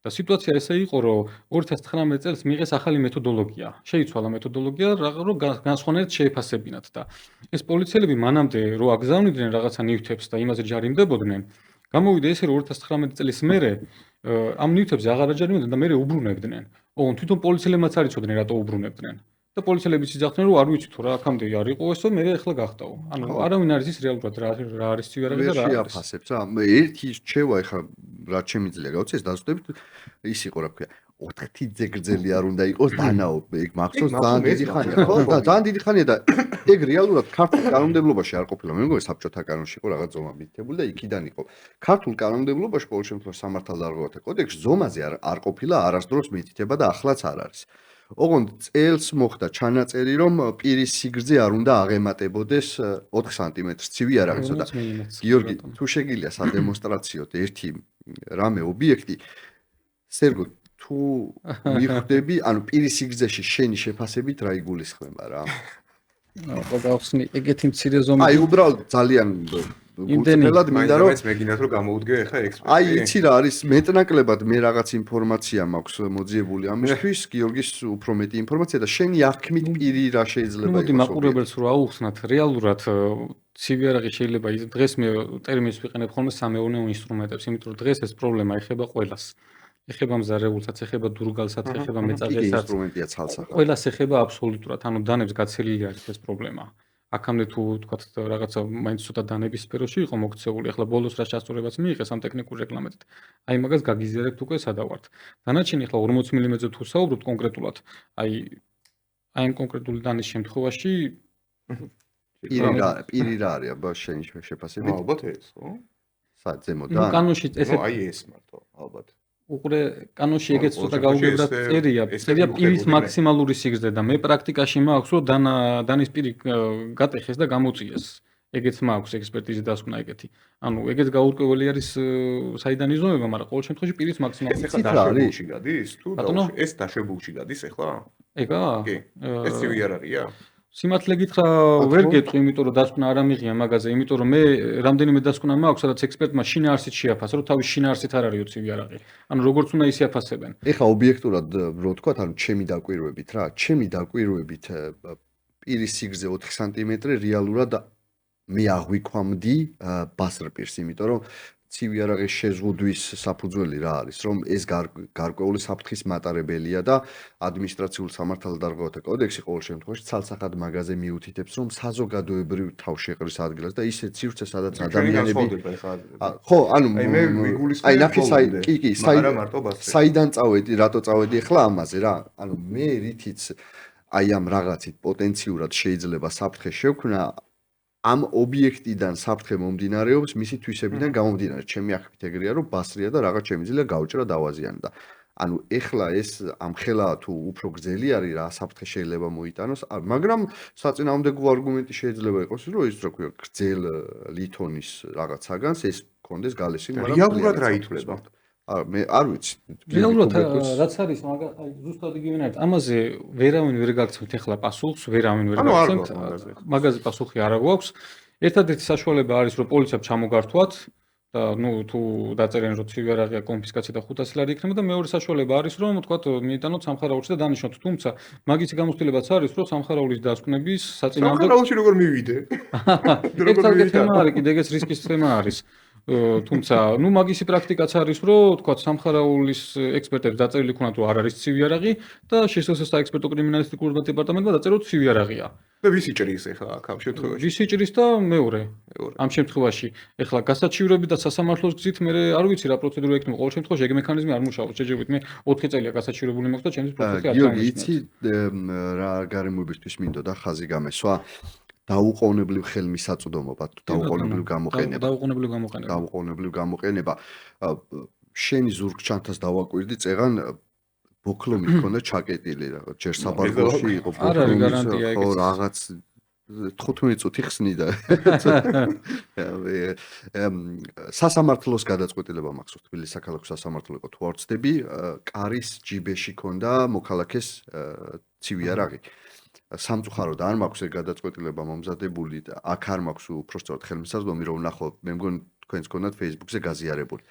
C: და სიტუაცია ესე იყო რომ 2019 წელს მიიღეს ახალი მეთოდოლოგია შეიცვალა მეთოდოლოგია რომ განსხვავებით შეეფასებინათ და ეს პოლიციელები მანამდე რომ აგზავნიდნენ რაღაცა ნივთებს და იმაზე ჯარიმდებოდნენ გამოვიდა ესე რომ 2019 წლის მერე ამ ნივთებზე აღარ აჯარიმდებოდნენ და მერე უბრუნებდნენ ოღონდ თვითონ პოლიციელებმაც არ იცოდნენ რატო უბრუნებდნენ და პოლიციელებიც იძახდნენ რომ არ ვიცი თუ რა აქამდე არ იყო ესო მე ახლა გახდაო ანუ არავინ არის ის რეალურად რა არის ცივი არაღი და რა არის
B: შეაფასებს რა მე ერთი რჩევა ახლა რაც შემიძლია გავცე ეს დაზუსტებით ის იყო რა ქვია 4 ძეგრძელი არ უნდა იყოს დანაო ეგ მახსოვს ძალიან დიდი ხანია ხო და ძალიან დიდი ხანია და ეგ რეალურად ქართულ კანონმდებლობაში არ ყოფილა მე მგონი საბჭოთა კანონში იყო რაღაც ზომა მითითებული და იქიდან იყო ქართულ კანონმდებლობაში ყოველ შემთხვევაში სამართალდარღვევათა კოდექსში ზომაზე არ ყოფილა არასდროს მითითება და ახლაც არ არის ოღონდ წელს მოხდა ჩანაწერი რომ პირის სიგრძე არ უნდა აღემატებოდეს 4 სანტიმეტრს ცივი არაღისა და გიორგი თუ შეგიძლია სადემონსტრაციოდ ერთი რამე ობიექტი სერგო თუ მიხვდები ანუ პირის სიგრძეში შენი შეფასებით რა იგულისხმება რა
C: აბა გავხსნი ეგეთი მცირე ზომის
B: აი უბრალოდ ძალიან გულწრფელად მინდა რომ
A: მაინც მეგინათ რომ გამოვუდგე ახლა ექსპერტი
B: აი იცი რა არის მეტნაკლებად მე რაღაც ინფორმაცია მაქვს მოძიებული ამისთვის გიორგის უფრო მეტი ინფორმაცია და შენი აღქმით პირი რა შეიძლება
C: მოდი მაყურებელს რო აუხსნათ რეალურად ცივი არაღი შეიძლება დღეს მე ტერმინს ვიყენებ ხოლმე სამეურნეო ინსტრუმენტებს იმიტომ რომ დღეს ეს პრობლემა ეხება ყველას ეხება მზარეულსაც ეხება დურგალსაც ეხება მეწაღესაც
B: ინსტრუმენტია ცალსახად
C: ყველას ეხება აბსოლუტურად ანუ დანებს გაცილილი არის ეს პრობლემა აქამდე თუ თქვათ რაღაცა მაინც ცოტა დანების სფეროში იყო მოქცეული ახლა ბოლოს რა ჩასწორებაც მიიღეს ამ ტექნიკურ რეკლამებით აი მაგას გაგიზიარებთ უკვე სადავართ დანარჩენი ახლა 40 მმ-ზე თუ საუბრობთ კონკრეტულად აი ამ კონკრეტული დანის შემთხვევაში
B: პირი რა არის აბა შენი შეფასებით
A: ალბათ ეს ხო
B: სად ზემოდან
C: ნუ კანონში ესე
A: აი ეს მარტო ალბათ
C: უყურე კანონში ეგეც ცოტა გაუგებრად წერია პირის მაქსიმალური სიგრძე და მე პრაქტიკაში მაქვს რომ დანის პირი გატეხეს და გამოწიეს ეგეც მაქვს ექსპერტიზი დასკვნა ეგეთი ანუ ეგეც გაურკვეველი არის საიდან იზომება მაგრამ ყოველ შემთხვევაში პირის მაქსიმალური
A: ეს ახლა დაშვებულში გადის თუ ეს დაშვებულში გადის ახლა
C: ეგა
A: კი ეს ცივი არაღია
C: სიმართლე გითხრა ვერ გეტყვი იმიტომ რომ დასკვნა არ ამიღია მაგაზე იმიტომ რომ მე რამდენიმე დასკვნა მაქვს სადაც ექსპერტმა შინაარსით შეაფასა რომ თავის შინაარსით არ არისო ცივი არაღი ანუ როგორც უნდა ისე აფასებენ
B: ეხა ობიექტურად რო თქვა ანუ ჩემი დაკვირვებით რა ჩემი დაკვირვებით პირის სიგრძე 4 სანტიმეტრი რეალურად მე აღვიქვამდი ბასრ პირს იმიტომ რომ ცივი არაღის შეზღუდვის საფუძველი რა არის რომ ეს გარკვეული საფრთხის მატარებელია და ადმინისტრაციულ სამართალდარღვევათა კოდექსი ყოველ შემთხვევაში ცალსახად მაგაზე მიუთითებს რომ საზოგადოებრივ თავშეყრის ადგილას და ისეთ სივრცე სადაც ადამიანები ხო ანუ აი ნახე კი საიდან წავედი რატო წავედი ახლა ამაზე რა ანუ მე რითიც აი ამ რაღაცით პოტენციურად შეიძლება საფრთხე შევქმნა ამ ობიექტიდან საფრთხე მომდინარეობს მისი თვისებიდან გამომდინარე. ჩემი აღქმით ეგრეა რომ ბასრია და რაღაც შემიძლია გავჭრა დავაზიანა და ანუ ეხლა ეს ამხელა თუ უფრო გრძელი არის რა საფრთხე შეიძლება მოიტანოს, მაგრამ საწინააღმდეგო არგუმენტი შეიძლება იყოს რომ ის რა ქვია გრძელ ლითონის რაღაც საგანს ეს კონდეს გალესილი,
A: მაგრამ რეალურად რა ითვლება?
B: მე არ ვიცი.
C: რეალურად რაც არის, მაგრამ აი ზუსტად იგივე არის. ამაზე ვერავინ ვერ გაგცემთ ახლა პასუხს, ვერავინ ვერ გაგცემთ. მაგაზე პასუხი არ გვაქვს. ერთადერთი საშუალება არის რომ პოლიციამ ჩამოგართვათ და ნუ თუ დაწერენ რომ ცივი არაღია კონფისკაცია და 500 ლარი იქნება და მეორე საშუალება არის რომ თქვათ მიიტანოთ სამხარაულში და დანიშნოთ. თუმცა მაგისი გამოცდილებაც არის რომ სამხარაულის დასკვნების საწინააღმდეგო
A: სამხარაულში როგორ მივიდე?
C: ეგ თალკე თემა არის, კიდე ეგეც რისკის თემა არის. თუმცა, ნუ მაგისი პრაქტიკაც არის, რომ თქვათ სამხარაულის ექსპერტებს დაწერილი ქონათ, რომ არ არის ცივი არაღი და შესაძლოა საექსპერტო კრიმინალისტიკურ დეპარტამენტმა დაწეროთ ცივი არაღია.
A: და ვისი ჭრის ახლა აქ ამ შემთხვევაში?
C: ვისი ჭრის და მეორე. ამ შემთხვევაში, ახლა გასაჩივრები და სასამართლოს გზით მე არ ვიცი რა პროცედურა ექნება. ყოველ შემთხვევაში ეგ მექანიზმი არ მუშაობს. შეჯერებით მე 4 წელია გასაჩივრებული მაქვს და ჩემთვის პროცესი არ
B: გამიშნეს. გიორგი, იცი რა გარემოებისთვის მინდოდა ხაზი გამესვა? დაუყოვნებლივ ხელმისაწვდომობა, დაუყოვნებლივ გამოყენება.
C: დაუყოვნებლივ
B: გამოყენება. შენი ზურგჩანთას დავაკვირდი, წეღან ბოქლო მithქონდა ჩაკეტილი რაღაც. ჯერ საბარგულში იყო ბოქლო, ხო რაღაც 15 წუთი ხსნიდა. სასამართლოს გადაწყვეტილება მაქვს, თბილისის საქალაქო სასამართლო იყო თუ არ ვცდები, კარის ჯიბეში ქონდა მოქალაქეს ცივი არაღი. სამწუხაროდ არ მაქვს ეგ გადაწყვეტილება მომზადებული და აქ არ მაქვს უпроსტოდ ხელმისაწვდომი რომ ვნახო, მე მგონი თქვენს გქონდათ Facebook-ზე გაზიარებული.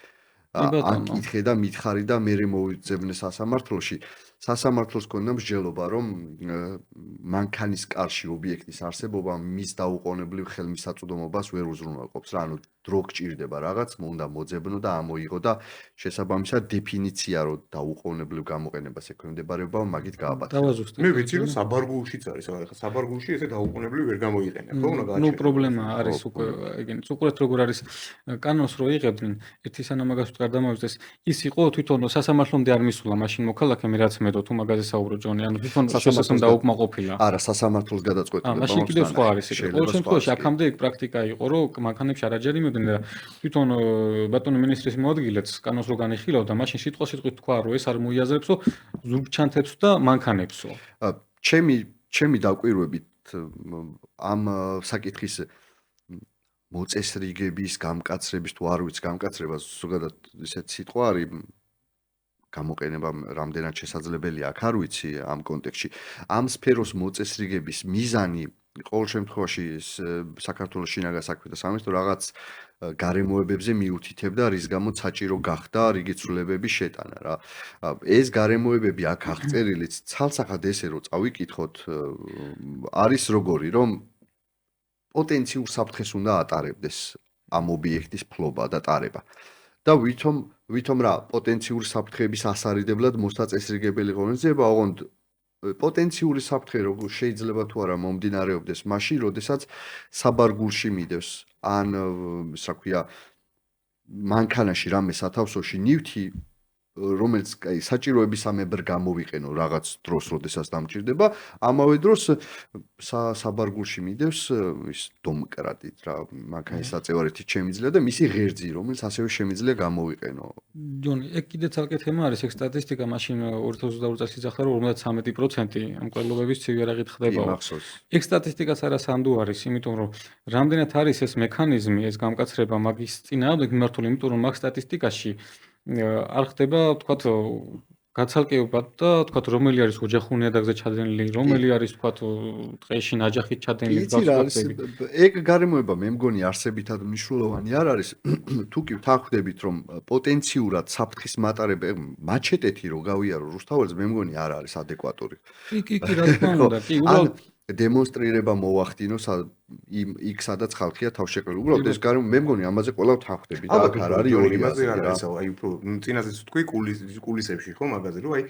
B: ან კითხე და მითხარი და მე მოვიძებნე სასამართლოში. სასამართლოს ქონდა მსჯელობა რომ მანქანის კარში ობიექტის არსებობა მის დაუყოვნებლივ ხელმისაწვდომობას ვერ უზრუნველყოფს რა, ანუ დრო გჭირდება რაღაც, უნდა მოძებნო და ამოიღო და შესაბამისად დეფინიცია რომ დაუყოვნებლივ გამოყენებას ექვემდებარება, მაგით გააბატა.
A: მე ვიცი რომ საბარგულშიც არის, ახლა საბარგულში ესე დაუყოვნებლივ ვერ გამოიყენებ, ხო უნდა გააჩერდეს.
C: ნუ პრობლემა არის უკვე, ეგენი უყურეთ როგორ არის კანონს რო იღებდნენ, ერთი სანამ მაგას ვთქარ დამოვიწყდეს, ის იყო თვითონ სასამართლომდე არ მისულა მაშინ მოქალაქე მე რაც მე თუ მაგაზე საუბრო ჯონი, ანუ თვითონ შესაძლოა დაუკმაყოფილა.
B: არა, სასამართლოს გადაწყვეტილება.
C: მაშინ კიდევ სხვა არის ეს. ყოველ შემთხვევაში აქამდე ეგ პრაქტიკა იყო, რომ მანქანებში არ აჯერიმებდნენ და თვითონ ბატონო მინისტრის მოადგილეც კანონს რო განიხილავდა, მაშინ სიტყვით თქვა, რომ ეს არ მოიაზრებსო ზურგჩანთებს და მანქანებსო.
B: ჩემი დაკვირვებით ამ საკითხის მოწესრიგების, გამკაცრების თუ არ ვიცი, გამკაცრებას ზოგადად ისეთ სიტყვა არის გამოყენება რამდენად შესაძლებელია აქ არ ვიცი ამ კონტექსტში. ამ სფეროს მოწესრიგების მიზანი ყოველ შემთხვევაში საქართველოს შინაგან საქმეთა სამინისტრო რაღაც გარემოებებზე მიუთითებდა, რის გამოც საჭირო გახდა რიგი ცვლილებების შეტანა რა. ეს გარემოებები აქ აღწერილიც ცალსახად ესე რომ წავიკითხოთ არის როგორი, რომ პოტენციურ საფრთხეს უნდა ატარებდეს ამ ობიექტის ფლობა და ტარება. და ვითომ რა პოტენციური საფრთხეების ასარიდებლად მოსაწესრიგებელი ღონისძიება, ოღონდ პოტენციური საფრთხე როგორ შეიძლება თუ არა მომდინარეობდეს მაშინ, როდესაც საბარგულში მიდევს ან რა ქვია მანქანაში რამე სათავსოში ნივთი, რომელიც აი საჭიროებისამებრ გამოვიყენო რაღაც დროს, როდესაც დამჭირდება, ამავე დროს საბარგულში მიდევს ის დომკრატით რა, მანქანის საწევარითი შემიძლია და მისი ღერძი, რომელიც ასევე შემიძლია გამოვიყენო.
C: ჯონი, ეგ კიდე ცალკე თემა არის, ეგ სტატისტიკა მაშინ 2022 წელს იცახდა რომ 53% ამ კვირლობების ცივი არაღით ხდებაო. ეგ სტატისტიკაც არასანდო არის, იმიტომ რომ რამდენად არის ეს მექანიზმი, ეს გამკაცრება მაგის წინააღმდეგ მიმართული, იმიტომ რომ მაგ სტატისტიკაში არ ხდება, თქვათ, გაცალკეობა და თქვათ, რომელი არის ოჯახურ ნიადაგზე ჩადენილი, რომელი არის თქვათ, ტყეში ნაჯახით ჩადენილი გასწრაფები.
B: ეგ გარემოება მე მგონი არსებითად მნიშვნელოვანი არ არის. თუ კი ვთანხმდებით, რომ პოტენციურად საფრთხის მატარება მაჩეტეთი რო გავიარო რუსთაველს, მე მგონი არ არის ადეკვატური.
C: კი, რა თქმა უნდა, კი, უბრალოდ
B: დემონსტრირება მოახდინოს იქ სადაც ხალხია თავშეყრილი. უბრალოდ ეს გარემო მე მგონი ამაზე ყველა ვთანხმდებით და აქ არ არის ორი
A: იმაზე არ არის, აი უფრო წინაზეც ვთქვი კულისებში ხო მაგაზე რომ აი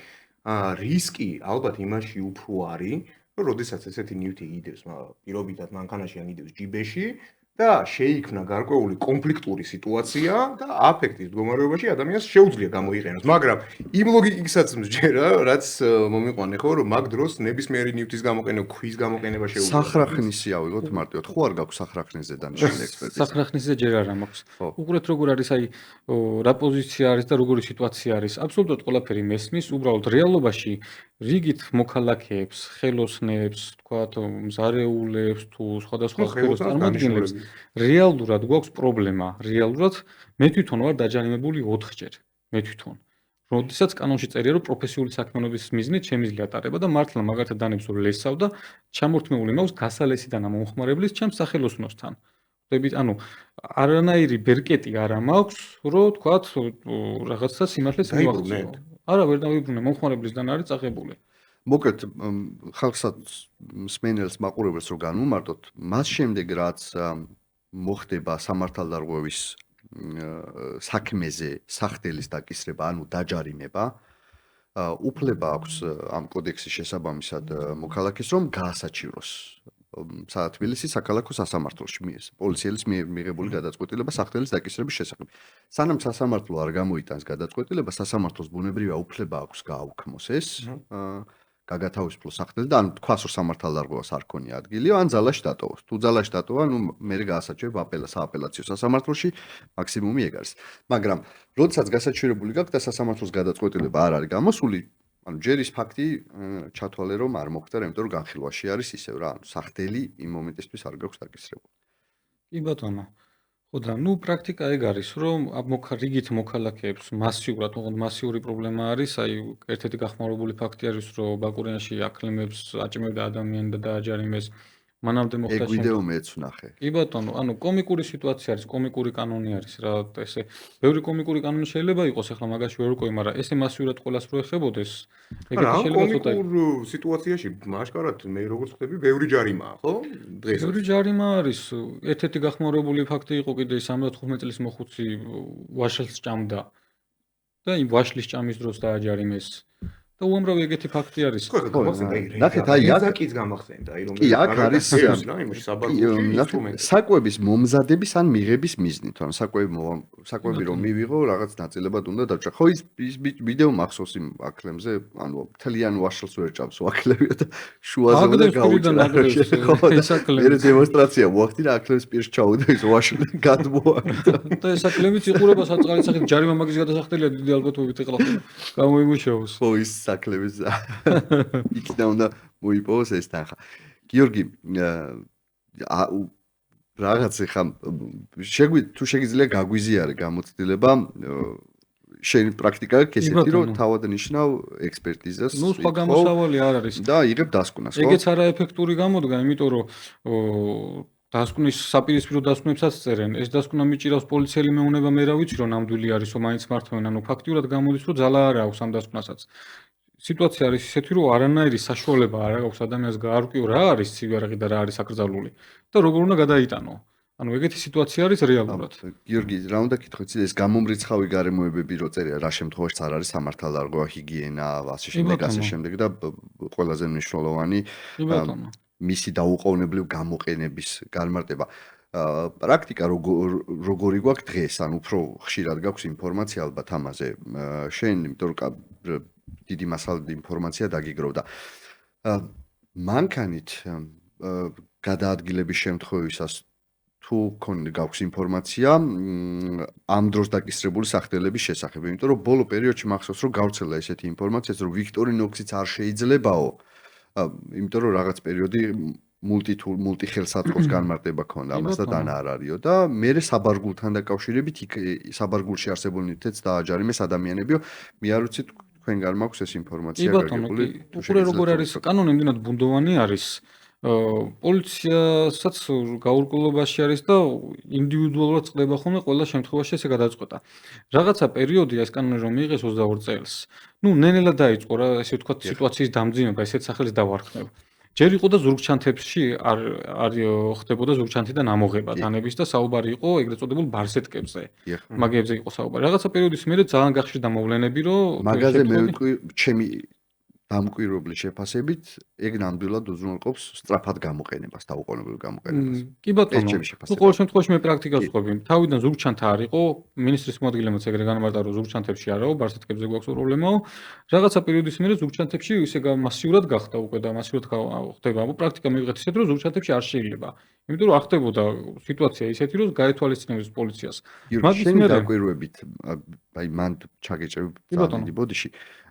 A: რისკი ალბათ იმაში უფრო არის, რომ როდესაც ესეთი ნივთი იდევს პირობითად მანქანაში ან იდევს ჯიბეში და შეიქმნა გარკვეული კონფლიქტური სიტუაცია და აფექტის მდგომარეობაში ადამიანს შეუძლია გამოიყენოს, მაგრამ იმ ლოგიკასაც მსჯერა, რაც მომიყვანე ხო, რომ მაგ დროს ნებისმიერი ნივთის გამოყენება, ქვის გამოყენება შეუძლია.
B: სახრაχνისი ავიღოთ მარტივად, ხო არ გაქვს სახრაχνისზე დანიშნული ექსპერტიზა?
C: სახრაχνისზე ჯერ არ მაქვს. უყურეთ როგორ არის აი რა პოზიცია არის და როგორი სიტუაცია არის. აბსოლუტურად ყველაფერი მესმის, უბრალოდ რეალობაში რიგით მოქალაქეებს, ხელოსნებს, თქვათ, მზარეულებს თუ სხვადასხვა სფეროს წარმომადგენლებს რეალურად გვაქვს პრობლემა. რეალურად მე თვითონ ვარ დაჯანმრთელი 4-ჯერ. მე თვითონ. როდესაც კანონში წერია, რომ პროფესიული საქმიანობის მიზნით შემიძლია ატარება და მართლა მაგათად დანებს რომ ლესავ და ჩამორთმეული მაქვს გასალესიდან ამ მომხმარებლის ჩემს სახელოსნოსთან. ხვდებით, ანუ არანაირი ბერკეტი არ მაქვს, რომ თქვათ, რაღაცა სიმართლეს მივახციო. არა, ვერ დავიბრუნე, მომხმარებლისგან არის წაღებული.
B: მოკლედ, ხალხსაც მსმენელს მაყურებელს რო განვუმარტოთ, მას შემდეგ რაც მოხდება სამართალდარღვევის საქმეზე სახდელის დაკისრება, ანუ დაჯარიმება, უფლება აქვს ამ კოდექსის შესაბამისად მოქალაქეს რომ გაასაჩივროს თბილისის საქალაქო სასამართლოში პოლიციელის მიღებული გადაწყვეტილება სახდელის დაკისრების შესახებ. სანამ სასამართლო არ გამოიტანს გადაწყვეტილება, სასამართლოს ბუნებრივია უფლება აქვს გააუქმოს ეს გაგათავისუფლო სახელი და ან თქვას რომ სამართალდარღვევას არ ქონია ადგილი, ან ძალაში დატოვოს. თუ ძალაში დატოვა, ნუ მე გაასაჩევებ სააპელაციო სასამართლოში, მაქსიმუმი ეგ არის. მაგრამ როდესაც გასაჩივრებული გაქვს და სასამართლოს გადაწყვეტილება არ არის გამოსული, ანუ ჯერ ის ფაქტი ჩათვალე რომ არ მოხდა, იმიტომ რომ განხილვაში არის ისევ რა, ანუ სახდელი იმ მომენტისთვის არ გაქვს დაკისრებული.
C: კი ბატონო. ხო და ნუ პრაქტიკა ეგ არის, რომ რიგით მოქალაქეებს მასიურად, ოღონდ მასიური პრობლემა არის, აი ერთ-ერთი გახმაურებული ფაქტი არის, რომ ბაკურიანში აკლიმებს აჭიმევდა ადამიანი და დააჯარიმეს. მანამდე მოხდა
B: ეგ ვიდეო მეც ვნახე.
C: კი ბატონო, ანუ კომიკური სიტუაცია არის, კომიკური კანონი არის რა, ესე ბევრი კომიკური კანონი შეიძლება იყოს, ახლა მაგაში ვერ ვკოი, მაგრამ ესე მასიურად ყველას რო ეხებოდეს, ეგეთი შეიძლება ცოტა
A: კომიკურ სიტუაციაში მაშკარად მე როგორც ხვდები, ბევრი ჯარიმაა, ხო? დღეს.
C: ბევრი ჯარიმა არის. ერთ-ერთი გახმაურებული ფაქტი იყო კიდე 75 წლის მოხუცი ვაშლს ჭამდა და იმ ვაშლის ჭამის დროს დააჯარიმეს. და უამრავი ეგეთი ფაქტი არის.
A: ხო,
B: ნახეთ, აი აქ
A: აკიც გამახსენდა, აი რომ
B: კი, აქ არის
A: იმაში საბარგულში ინსტრუმენტი.
B: საკვების მომზადების ან მიღების მიზნით, ანუ საკვები რომ მივიღო, რაღაც ნაწილებად უნდა დაჭრა. ხო, ის ვიდეო მახსოვს იმ აკლემზე, ანუ მთლიან ვაშლს ვერ ჭამს ვაკლევია და შუაზე უნდა გაუჭრა. მე დემონსტრაცია მოახდინა აკლემს პირს ჩაუდა ის ვაშლი გადმოაკდა.
C: და ეს აკლემიც იყურება საწყალი სახით ჯარიმა მაგის გადასახდელია დიდი ალბათობით ეხლა გამოიმუშავოს.
B: ხო, ის საკლების იქნა უნდა მოიპოვოს ეს თანხა. გიორგი, რაღაც ხა თუ შეგიძლია გაგვიზიარე გამოცდილება შენ პრაქტიკა ესეთი რომ თავად ნიშნავ ექსპერტიზას.
C: ნუ სხვა გამოსავალი არ არის.
B: და იღებ დასკვნას, ხო?
C: ეგეც არაეფექტური გამოდგა, იმიტომ რომ დასკვნის საპირისპირო დასკვნებსაც წერენ. ეს დასკვნა მიჭირავს პოლიციელი მეუნება, მე რა ვიცი რომ ნამდვილი არის, რომ მაინც მართვენ, ანუ ფაქტიურად გამოდის რომ ძალა არ აქვს ამ დასკვნასაც. სიტუაცია არის ისეთი, რომ არანაირი საშუალება არ აქვს ადამიანს გაარკვიო რა არის ცივიარაღი და რა არის აკრძალული და როგორ უნდა გადაიტანო. ანუ ეგეთი სიტუაცია არის რეალურად.
B: გიორგი, რა უნდა კითხოთ, ეს გამომრიცხავი გარემოებები რო წერია, რა შემთხვევაშიც არ არის სამართალდარღვევა, ჰიგიენა, ასე შემდეგ და ყველაზე მნიშვნელოვანი მისი დაუყოვნებლივ გამოყენების განმარტება. პრაქტიკა როგორი გვაქვს დღეს, ან უფრო ხშირად გაქვს ინფორმაცია ალბათ ამაზე. შენ, იმიტომ რომ დიდი მასალით ინფორმაცია დაგიგროვდა. მანქანით გადაადგილების შემთხვევისას თუ გაქვს ინფორმაცია ამ დროს დაკისრებული სახდელების შესახებ, იმიტომ რომ ბოლო პერიოდში მახსოვს რომ გავრცელდა ესეთი ინფორმაცია, რომ ვიქტორინოქსიც არ შეიძლებაო, იმიტომ რომ რაღაც პერიოდი მულტიხელსაწყოს განმარტება ქონდა ამას და დანა არ არისო და მე საბარგულთან დაკავშირებით იქ საბარგულში არსებული ნივთიც დააჯარიმეს ადამიანებიო, მე არ ვიცი თქვენგან მაქვს ეს ინფორმაცია
C: გაგებული. უკვე როგორ არის კანონი იმდენად ბუნდოვანი არის. პოლიციასაც გაურკვევლობაში არის და ინდივიდუალურად წდება ხოლმე ყველა შემთხვევაში ესე გადაწყვეტა. რაღაცა პერიოდია ეს კანონი რომ მიიღეს 22 წელს. ნუ ნენელა დაიწყო რა, ესე ვთქვათ, სიტუაციის დამძიმება, ესეთ სახელს დავარქმევ. ჯერ იყო და ზურგჩანთებში არ ხდებოდა ზურგჩანთიდან ამოღება თანების და საუბარი იყო ეგრეთ წოდებულ ბარსეტკებზე. მაგებზე იყო საუბარი. რაღაცა პერიოდის მერე ძალიან გახშირდა მოვლენები, რომ
B: მაგაზე მე ვიტყვი ჩემი დამკვირვებლის შეფასებით ეგ ნამდვილად უზრუნველყოფს სწრაფად გამოყენებას, დაუყოვნებლივ გამოყენებას.
C: კი ბატონო. ნუ ყოველ შემთხვევაში მე პრაქტიკას ვყვები. თავიდან ზურგჩანთა არ იყო, მინისტრის მოადგილემაც ეგრე განმარტა, რომ ზურგჩანთებში არაო, ბარსეტკებზე გვაქვს პრობლემაო. რაღაცა პერიოდის მერე ზურგჩანთებში ისე მასიურად გახდა უკვე და მასიურად ხდება. პრაქტიკა მივიღეთ ისეთ, რომ ზურგჩანთებში არ შეიძლება. იმიტომ რომ ახდებოდა სიტუაცია ისეთი, რომ გაეთვალისწინებს პოლიციას.
B: მაგის მერე დაკვირვებით, აი მან ჩაგეჭები ძალიან ბოდიში.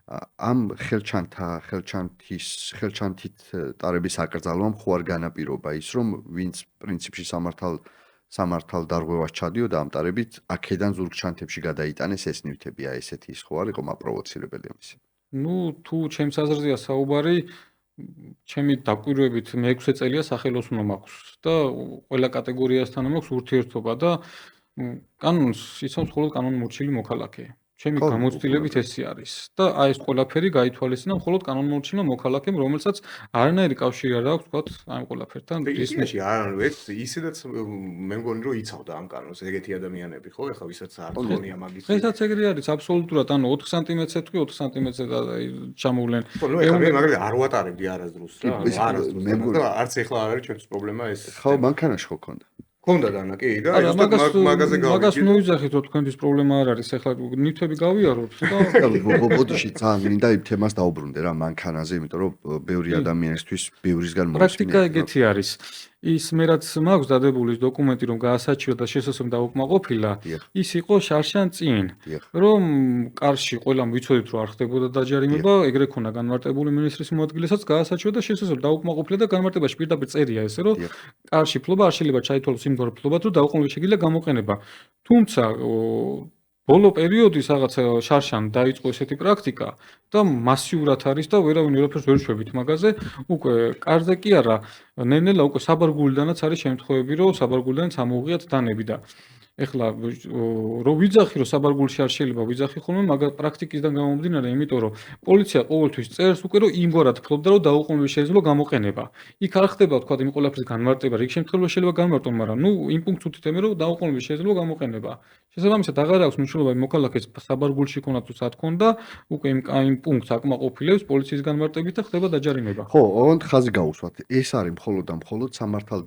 B: ამ ხელჩანთით ტარების აკრძალვამ ხო არ განაპირობა ის, რომ ვინც პრინციპში სამართალდარღვევას ჩადიოდა ამ ტარებით, აქედან ზურგჩანთებში გადაიტანეს ეს ნივთები, აი ესეთი ის ხო არ იყო მაპროვოცირებელი ამისი.
C: ნუ თუ ჩემს აზრზეა საუბარი, ჩემი დაკვირვებით მე-6 წელია სახელოსნო მაქვს და ყველა კატეგორიასთან მაქვს ურთიერთობა და კანონს იცავს მხოლოდ კანონმორჩილი მოქალაქე. ჩემი გამოცდილებით ესე არის და აი ეს ყველაფერი გაითვალისწინა მხოლოდ კანონმორჩილმა მოქალაქემ, რომელსაც არანაირი კავშირი არ აქვს, ვთქვათ, ამ ყველაფერთან.
A: ისმეში არა, ეს ისედაც მე მგონი რომ იცავდა ამ კანონს ეგეთი ადამიანები, ხო? ეხლა ვისაც არ თქონია მაგის.
C: ესაც ეგრე არის, აბსოლუტურად, ანუ 4 სანტიმეტრზე თქვი, 4 სანტიმეტრზე ჩამოვლენ.
A: ხო, ნუ ეხლა მე მაგალითად არ ვატარებდი არასდროს რა, არასდროს. მე მგონი არც ეხლა არ არის ჩვენს პრობლემა ეს.
B: ხო, მანქანაში ხო ქონდა.
A: ხონდა დანა კი და
C: არა,
A: ზუსტად მაგაზე
C: მაგას
A: გავიგე.
C: ნოიზახით, რომ თქვენთვის პრობლემა არ არის. ეხლა ნივთები გავიაროთ და
B: ბოდიში ძალიან მინდა იმ თემას დაუბრუნდე რა მანქანაზე, იმიტომ რომ ბევრი ადამიანისთვის ბევრისგან
C: პრაქტიკა ეგეთი არის. ის მე რაც მაქვს დადებული დოკუმენტი რომ გაასაჩიო და შესაძლოა დაუკმაყოფილა, ის იყო შარშან წინ. რომ კარში ყველამ ვიცოდით რომ არ ხდებოდა დაჯარიმება, ეგრე ქონა განმარტებული მინისტრის მოადგილესაც გაასაჩიო და შესაძლოა დაუკმაყოფილა და განმარტებაში პირდაპირ წერია ესე რომ კარში ფლობა არ შეიძლება ჩაითვალოს იმდროულად ფლობად რომ დაუყოვნებლივ შეგიძლია გამოყენება. თუმცა ბოლო პერიოდის რაღაცა შარშან დაიწყო ესეთი პრაქტიკა და მასიურად არის და ვერავინ ვერაფერს ვერ შვებით მაგაზე. უკვე კარზე კი არა, ნენელა უკვე საბარგულიდანაც არის შემთხვევები, რომ საბარგულიდანაც ამოუღიათ დანები და ეხლა რო ვიძახი რომ საბარგულში არ შეიძლება ვიძახი ხოლმე მაგ პრაქტიკისგან გამომდინარე, იმიტომ რომ პოლიცია ყოველთვის წერს უკვე რომ იმგვარად ფლობდა რომ დაუყოვნებლივ შეიძლება გამოყენება. იქ არ ხდება თქვა იმ ყველაფრის განმარტება, რიგ შემთხვევაში შეიძლება განმარტონ, მაგრამ ნუ იმ პუნქტს უთითებენ რომ დაუყოვნებლივ შეიძლება გამოყენება. შესაბამისად აღარ აქვს მნიშვნელობა იმ მოქალაქეს საბარგულში ქონა თუ სად ქონდა, უკვე იმ პუნქტს აკმაყოფილებს პოლიციის განმარტებით და ხდება დაჯარიმება.
B: ხო, ოღონდ ხაზი გაუსვათ. ეს არის მხოლოდ და მხოლოდ სამართალ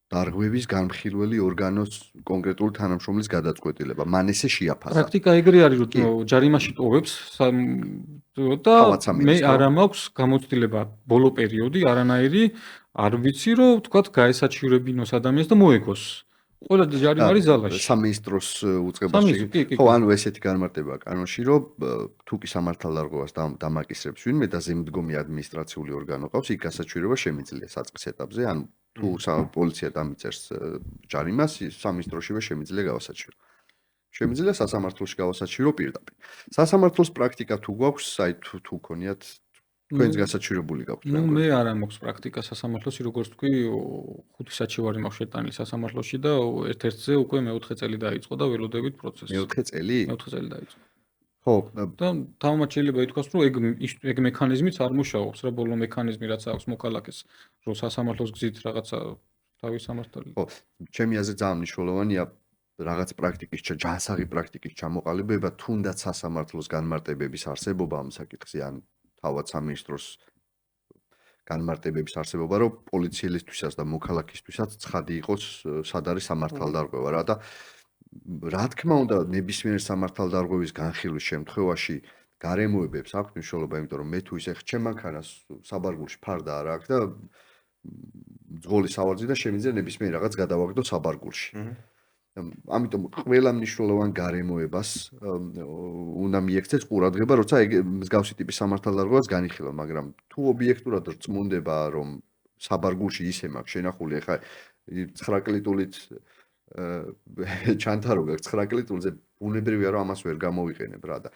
B: დარღვევის განხილველი ორგანოს კონკრეტული თანამშრომლის გადაწყვეტილება. მან ესე შეაფასა.
C: პრაქტიკა ეგრე არის, რომ ჯარიმაში ტოვებს და მე არა მაქვს გამოცდილება ბოლო პერიოდი არანაირი, არ ვიცი რომ თქვათ გაესაჩივრებინოს ადამიანს და მოეგოს. ყველა ჯარიმა არის ზალაში.
B: სამინისტროს უწყებაში. ხო, ანუ ესეთი განმარტებაა კანონში, რომ თუ კი სამართალ დარღვევას დამაკისრებს ვინმე და ზემდგომი ადმინისტრაციული ორგანო ყავს, იქ გასაჩივრება შემიძლია საწყის ეტაპზე, ანუ თუ პოლიცია დამიწერს ჯარიმას, სამინისტროშივე შემიძლია გავასაჩირო. შემიძლია სასამართლოში გავასაჩირო პირდაპირ. სასამართლოს პრაქტიკა თუ გვაქვს, აი თუ გქონიათ თქვენს გასაჩივრებული გაქვთ.
C: ნუ მე არა მაქვს პრაქტიკა სასამართლოში, როგორც თქვი, 5 საჩივარი მაქვს შეტანილი სასამართლოში და ერთ-ერთზე უკვე მე-4 წელი დაიწყო და ველოდებით პროცესი.
B: მე-4 წელი?
C: მე-4 წელი დაიწყო.
B: ხო,
C: და თავმაც შეიძლება ითქვას, რომ ეგ მექანიზმიც არ მუშაობს, რა ბოლო მექანიზმი რაც აქვს მოქალაქეს, რომ სასამართლოს გზით რაღაცა თავის სამართალი.
B: ხო, ჩემი აზრით ძალიან მნიშვნელოვანია რაღაც პრაქტიკის ჯანსაღი პრაქტიკის ჩამოყალიბება, თუნდაც სასამართლოს განმარტებების არსებობა ამ საკითხზე, ან თავად სამინისტროს განმარტებების არსებობა, რომ პოლიციელისთვისაც და მოქალაქისთვისაც ცხადი იყოს, სად არის სამართალდარღვევა რა და რა თქმა უნდა, ნებისმიერ სამართალდარღვევის განხილვის შემთხვევაში გარემოებებს აქვს მნიშვნელობა, იმიტომ რომ მე თუ ისე ჩემ მანქანას საბარგულში ფარდა არ აქვს და ძღოლის ავარძი და შემიძლია ნებისმიერ რაღაც გადავაგდო საბარგულში. ამიტომ ყველა მნიშვნელოვან გარემოებას უნდა მიექცეს ყურადღება, როცა მსგავსი ტიპის სამართალდარღვევას განიხილვა, მაგრამ თუ ობიექტურად რწმუნდება, რომ საბარგულში ისე მაქვს შენახული, ახლა 9 კლიტულით ჩანთარო გაქვს 9 კლიტულზე ბუნებრივია რომ ამას ვერ გამოვიყენებ რა და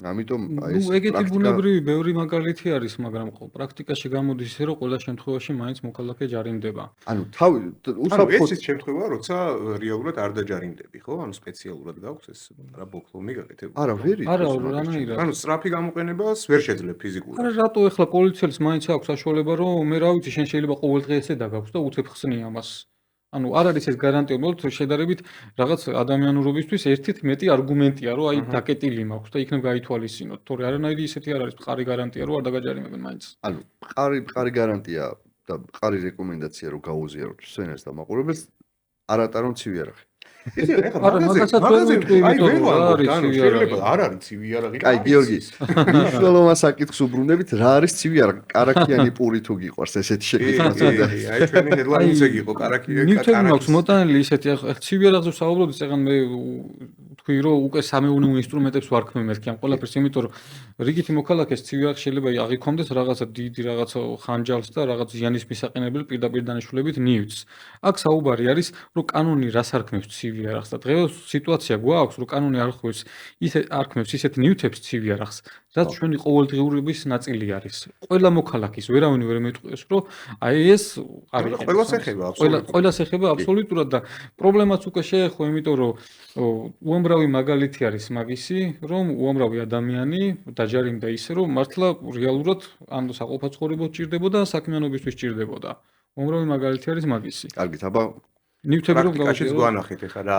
B: ამიტომ
C: აი ეს ეგეთი ბუნებრივი ბევრი მაგალითი არის, მაგრამ პრაქტიკაში გამოდის ისე რომ ყველა შემთხვევაში მაინც მოქალაქე ჯარიმდება.
B: ანუ თავი
A: უსაფრთხო ის შემთხვევა, როცა რეალურად არ დაჯარიმდები, ხო? ანუ სპეციალურად გაქვს ეს რა ბოქლომი გაკეთებული.
B: არა, ვერი.
C: არა, რანაირად.
A: ანუ სწრაფი გამოყენებას ვერ შეძლებ ფიზიკურად.
C: არა, რატო ეხლა პოლიციელს მაინც აქვს საშუალება რომ მე რა ვიცი, შენ შეიძლება ყოველდღე ესე დაგაქვს და უცებ ხსნი ამას. ანუ არ არის ეს გარანტია, რომ შედარებით რაღაც ადამიანურობისთვის ერთით მეტი არგუმენტია, რომ აი დაკეტილი მაქვს და იქნებ გაითვალისწინოთ. თორე არანაირი ისეთი არ არის მყარი გარანტია, რომ არ დაგაჯარიმებენ მაინც.
B: ანუ მყარი გარანტია და მყარი რეკომენდაცია რომ გაუზიაროთ სვენერს და მაყურებელს არატარონ ცივი არაღი.
C: არა, მაგასაც ვერ ვიტყვი, იმიტომ რომ
A: შეიძლება არ არის ცივი არაღი.
B: კაი, გიორგი, მნიშვნელოვან საკითხს უბრუნდებით, რა არის ცივი არაღი? კარაქიანი პური თუ გიყვარს ესეთი შეკითხვა.
A: აი ჩვენი ჰედლაინზე იყო კარაქიანი.
C: ნივთები მაქვს მოტანილი ისეთი, ახლა ცივი არაღზე ვსაუბრობთ, წეგან მე თქვი რომ უკვე სამეურნეო ინსტრუმენტებს ვარქმევ მეთქი ამ ყველაფერს, იმიტომ რომ რიგითი მოქალაქეს ცივი არაღი შეიძლება აღიქონდეს რაღაცა დიდი რაღაცა ხანჯალს და რაღაც ზიანის მისაყენებელი პირდაპირ დანიშნულებით ნივთს. აქ საუბარი არის, რომ კანონი რას არქმევს ცივი არაღს და დღეს სიტუაცია გვაქვს, რომ კანონი არქმევს ისეთ ნივთებს ცივი არაღს, რაც ჩვენი ყოველდღიურობის ნაწილი არის. ყველა მოქალაქის ვერავინ ვერ მეტყვის, რომ აი ეს არის
A: ყველას ეხება აბსოლუტურად.
C: ყველას ეხება აბსოლუტურად და პრობლემაც უკვე შეეხო, იმიტომ რომ უამრავი მაგალითი არის მაგისი, რომ უამრავი ადამიანი დაჯარიმდა ისე, რომ მართლა რეალურად ან საყოფაცხოვრებო სჭირდებოდა, ან საქმიანობისთვის სჭირდებოდა. უამრავი მაგალითი არის მაგისი.
B: კარგით, აბა
C: ნივთები რომ
A: პრაქტიკაშიც გვანახეთ ეხლა რა.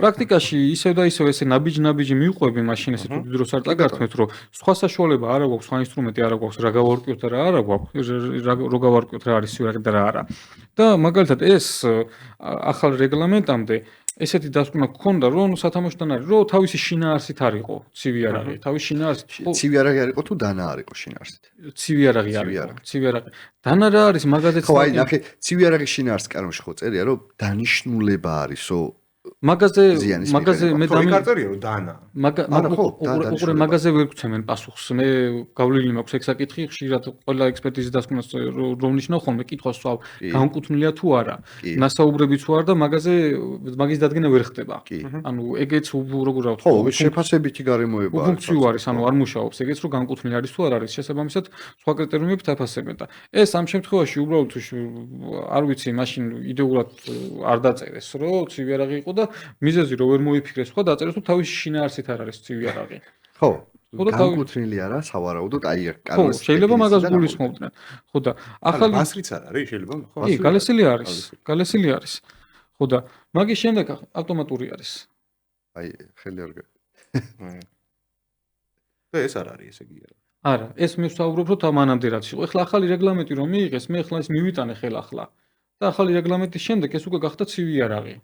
C: პრაქტიკაში ისევ და ისევ ესე ნაბიჯი მიყვები მაშინ ესე თუ დროს არ დაგართმევთ რომ სხვა საშუალება არ აქვს, სხვა ინსტრუმენტი არ აქვს, რა გავარკვიოთ და რა არ აქვს, რო გავარკვიოთ რა არის სიუიარაღი და რა არა. და მაგალითად ეს ახალ რეგლამენტამდე ესეთი დასკვნა გქონდა რომ სათამაშოდან არის რომ თავისი შინაარსით არ იყო ცივი არაღი, თავისი შინაარსით.
B: ცივი არაღი არ იყო თუ დანა არ იყო შინაარსით?
C: ცივი არაღი არის. ცივი არაღი. დანა რა არის მაგალითად
B: ხო აი ნახე ცივი არაღის შინაარსს კანონში ხო წერია რომ დანიშნულება არისო
C: მაგაზე მე
A: დამიწერია რომ დანა.
C: უყურე მაგაზე ვერ გვცემენ პასუხს. მე გავლილი მაქვს ეგ საკითხი, ხშირად ყველა ექსპერტიზის დასკვნას რომ ნიშნავ ხოლმე კითხვას ვსვავ, განკუთვნილია თუ არა. ნასაუბრები თუ არა და მაგის დადგენა ვერ ხდება. ანუ ეგეც როგორ რა ვთქვა.
B: ხო, შეფასებითი გარემოება არის.
C: ფუნქციო არის, ანუ არ მუშაობს. ეგეც რომ განკუთვნილი არის თუ არ არის, შესაბამისად სხვა კრიტერიუმებით აფასებენ და ეს ამ შემთხვევაში უბრალოდ არ ვიცი, მაშინ იდეურად არ დაწერეს, რომ ცივი არაღი იყო და მიზეზი რო ვერ მოიფიქრეს სხვა დაწერეს რომ თავისი შინაარსით არ არის ცივი არაღი.
B: ხო. განკუთვნილი არა, სავარაუდოდ აი კანონის.
C: ხო, შეიძლება მაგას გულისხმობდნენ. ხო და ახალი
A: მასრიც არ არის, შეიძლება.
C: კი, გალესილი არის. ხო და მაგის შემდეგ ავტომატური არის.
B: აი, ხელი არ
A: და ეს არ არის ესე იგი.
C: არა, ეს მე ვსაუბრობ რომ მანამდე რაც იყო. ეხლა ახალი რეგლამენტი რომ მიიღეს, მე ეხლა ეს მივიტანე ხელახლა. და ახალი რეგლამენტის შემდეგ ეს უკვე გახდა ცივი არაღი.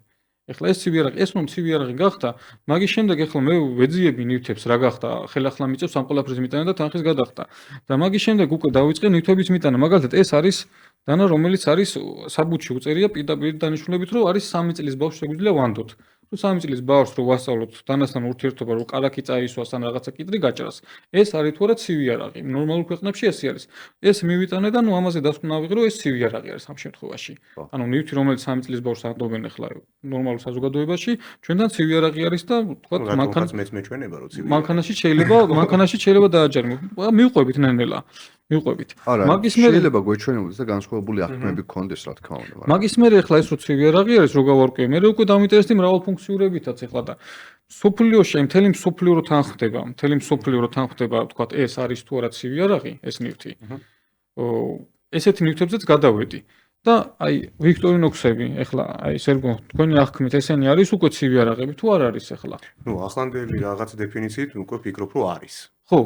C: ეხლა ეს ცივი არაღი, ეს რომ ცივი არაღი გახდა, მაგის შემდეგ ეხლა მე ვეძიები ნივთებს რა გახდა, ხელახლა მიწევს ამ ყველაფერს მიტანა და თანხის გადახდა. და მაგის შემდეგ უკვე დავიწყე ნივთების მიტანა. მაგალითად ეს არის დანა რომელიც არის საბუთში უწერია პირდაპირ დანიშნულებით რომ არის 3 წლის ბავშვს შეგვიძლია ვანდოთ. თუ 3 წლის ბავშვს რო ვასწავლოთ დანასთან ურთიერთობა რო კარაკი წაისვას ან რაღაცა კიტრი გაჭრას, ეს არის თუ არა ცივი არაღი. ნორმალურ ქვეყნებში ესე არის. ეს მივიტანე და ნუ ამაზე დასკვნა ავიღე რომ ეს ცივი არაღი არის ამ შემთხვევაში. ანუ ნივთი რომელიც 3 წლის ბავშვს ანდობენ ახლა ნორმალურ საზოგადოებაში, ჩვენთან ცივი არაღი არის და თქვა
A: მეჩვენება რომ ცივი.
C: მანქანაში შეიძლება დააჯერმო. მივყვებით ნენელა. მივყვებით.
B: მაგის მე შეიძლება გვეჩვენებოდეს და განსხვავებული აღქმები გქონდეს რა თქმა უნდა.
C: მაგის მე ახლა ეს რო ცივი არაღი არის რო გავარკვიე, მე უკვე დავინტერესდი მრავალფუნქციურებითაც ახლა და სოფლიოში მთელი მსოფლიო რო თანხდება, თქვა ეს არის თუ არა ცივი არაღი, ეს ნივთი. ესეთი ნივთებზეც გადავედი. და აი ვიქტორინოქსები ახლა აი სერგო თქვენი აღქმით ესენი არის უკვე ცივი არაღები თუ არ არის ახლა?
A: ნუ ახლანდელი რაღაც დეფინიციით უკვე ფიქრობ რომ არის.
C: ხო,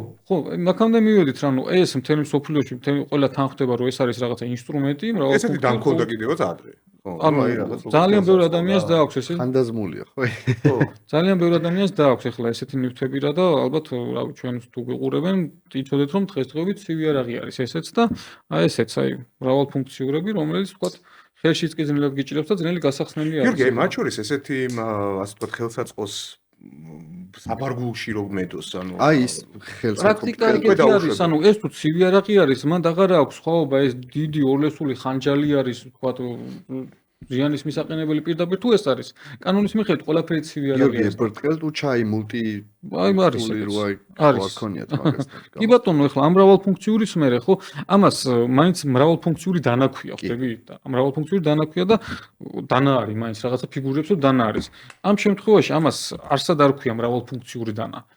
C: მაგამდე მივედით რა, ნუ ეს მთელი მსოფლიოში ყველა თანხდება რომ ეს არის რაღაცა ინსტრუმენტი,
A: ესეთი დამქონდა კიდევაც ადრე.
C: ანუ ძალიან ბევრი ადამიანს დააქვს ესე.
B: ხანდაზმულია, ხო?
C: ხო, ძალიან ბევრი ადამიანს დააქვს ახლა ესეთი ნივთები რა და ალბათ რა ჩვენს თუ გიყურებენ, იცოდეთ რომ დღესდღეობით ცივი არაღი არის ესეც და აი ესეც აი მრავალფუნქციურები, რომელიც ვთქვათ ხელშიც კი ძნელად გიჭირებს და ძნელი გასახსნელი არის.
A: გიორგი, მათ შორის ესეთი ასე ვთქვათ ხელსაწყოს საბარგულში რომ მედოს, ანუ
B: აი ის ხელსაწყო
C: პრაქტიკა ეგეთი არის, ანუ ეს თუ ცივი არაღი არის, მან აღარა აქვს ხვაობა ეს დიდი ორლესული ხანჯალი არის, ვთქვათ ზიანის მისაყენებელი პირდაპირ თუ ეს არის. კანონის მიხედვით ყველაფერი ცივი არაღია.
B: გიორგი, ბრტყელ თუ ჩაი მულტი
C: აი არის
B: არის ქონიათ მაგას.
C: კი ბატონო, ეხლა ამ მრავალფუნქციური სმერე ხო, ამას მაინც მრავალფუნქციური დანა ქვია, ხვდები? და მრავალფუნქციური დანა ქვია და დანა არის მაინც რაღაცა ფიგურებს რომ დანა არის. ამ შემთხვევაში ამას არსად არ ქვია მრავალფუნქციური დანა.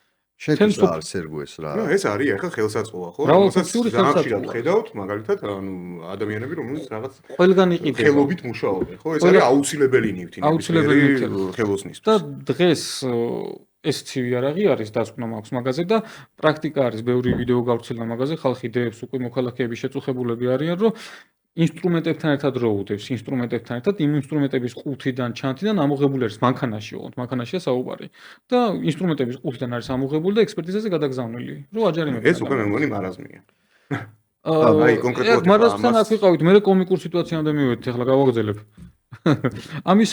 B: შეთანხმება რა არის სერგო ეს რა?
A: ნუ ეს არის ახლა ხელსაწყოა ხო?
C: მრავალფუნქციური ხელსაწყოა.
A: ხედავთ მაგალითად ანუ ადამიანები რომლებიც რაღაც
C: ყველგან იყიდება.
A: ხელობით მუშაობენ, ხო? ეს არის აუცილებელი ნივთი.
C: აუცილებელი ნივთი
A: ხელოსნისთვის.
C: და დღეს ეს ცივი არაღი არის დასკვნა მაქვს მაგაზე და პრაქტიკა არის ბევრი ვიდეო გავრცელდა მაგაზე, ხალხი დევს უკვე მოქალაქეების შეწუხებულები არიან, რომ ინსტრუმენტებთან ერთად რო უდევს, ინსტრუმენტებთან ერთად იმ ინსტრუმენტების ყუთიდან, ჩანთიდან ამოღებული არის მანქანაში, ოღონდ მანქანაშია საუბარი. და ინსტრუმენტების ყუთიდან არის ამოღებული და ექსპერტიზაზე გადაგზავნილი, რომ აჯარიმებენ.
A: ეს უკვე მე მგონი მარაზმია.
C: აი კონკრეტულად მარაზმთან აქ ვიყავით, მე კომიკურ სიტუაციამდე მივედით, ახლა გავაგრძელებ. ამის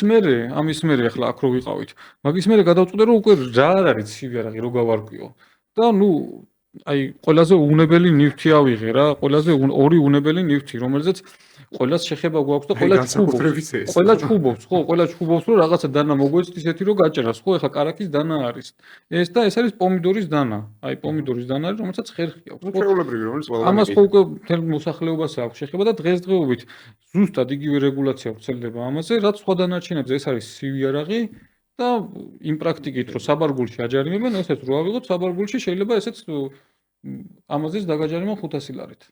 C: მერე ახლა აქ რო ვიყავით. მაგის მერე გადავწყვიტე რომ უკვე რა არის ცივი არაღი რო გავარკვიო. და ნუ აი ყველაზე უნებელი ნივთი ავიღე რა, ყველაზე ორი უნებელი ნივთი, რომელზეც ყველას შეხება გვაქვს და ყველა ჩხუბობს, ხო, ყველა ჩხუბობს რომ რაღაცა დანა მოგვეცით ისეთი რომ გაჭერას, ხო, ეხლა კარაკის დანა არის. ეს და ეს არის პომიდორის დანა. აი პომიდორის დანა არის, რომელსაც ხერხი აქვს.
A: ჩვეულებრივი, რომელიც ყველა
C: ამას ხო უკვე მთელ მოსახლეობას აქვს შეხება და დღესდღეობით ზუსტად იგივე რეგულაცია ვრცელდება ამაზე, რაც სხვა დანარჩენებზე ეს არის ცივი არაღი. და იმ პრაქტიკით რომ საბარგულში აჯარიმებენ, ესეც რო ავიღოთ საბარგულში შეიძლება ესეც ამაზეც დაგაჯარიმონ 500 ლარით.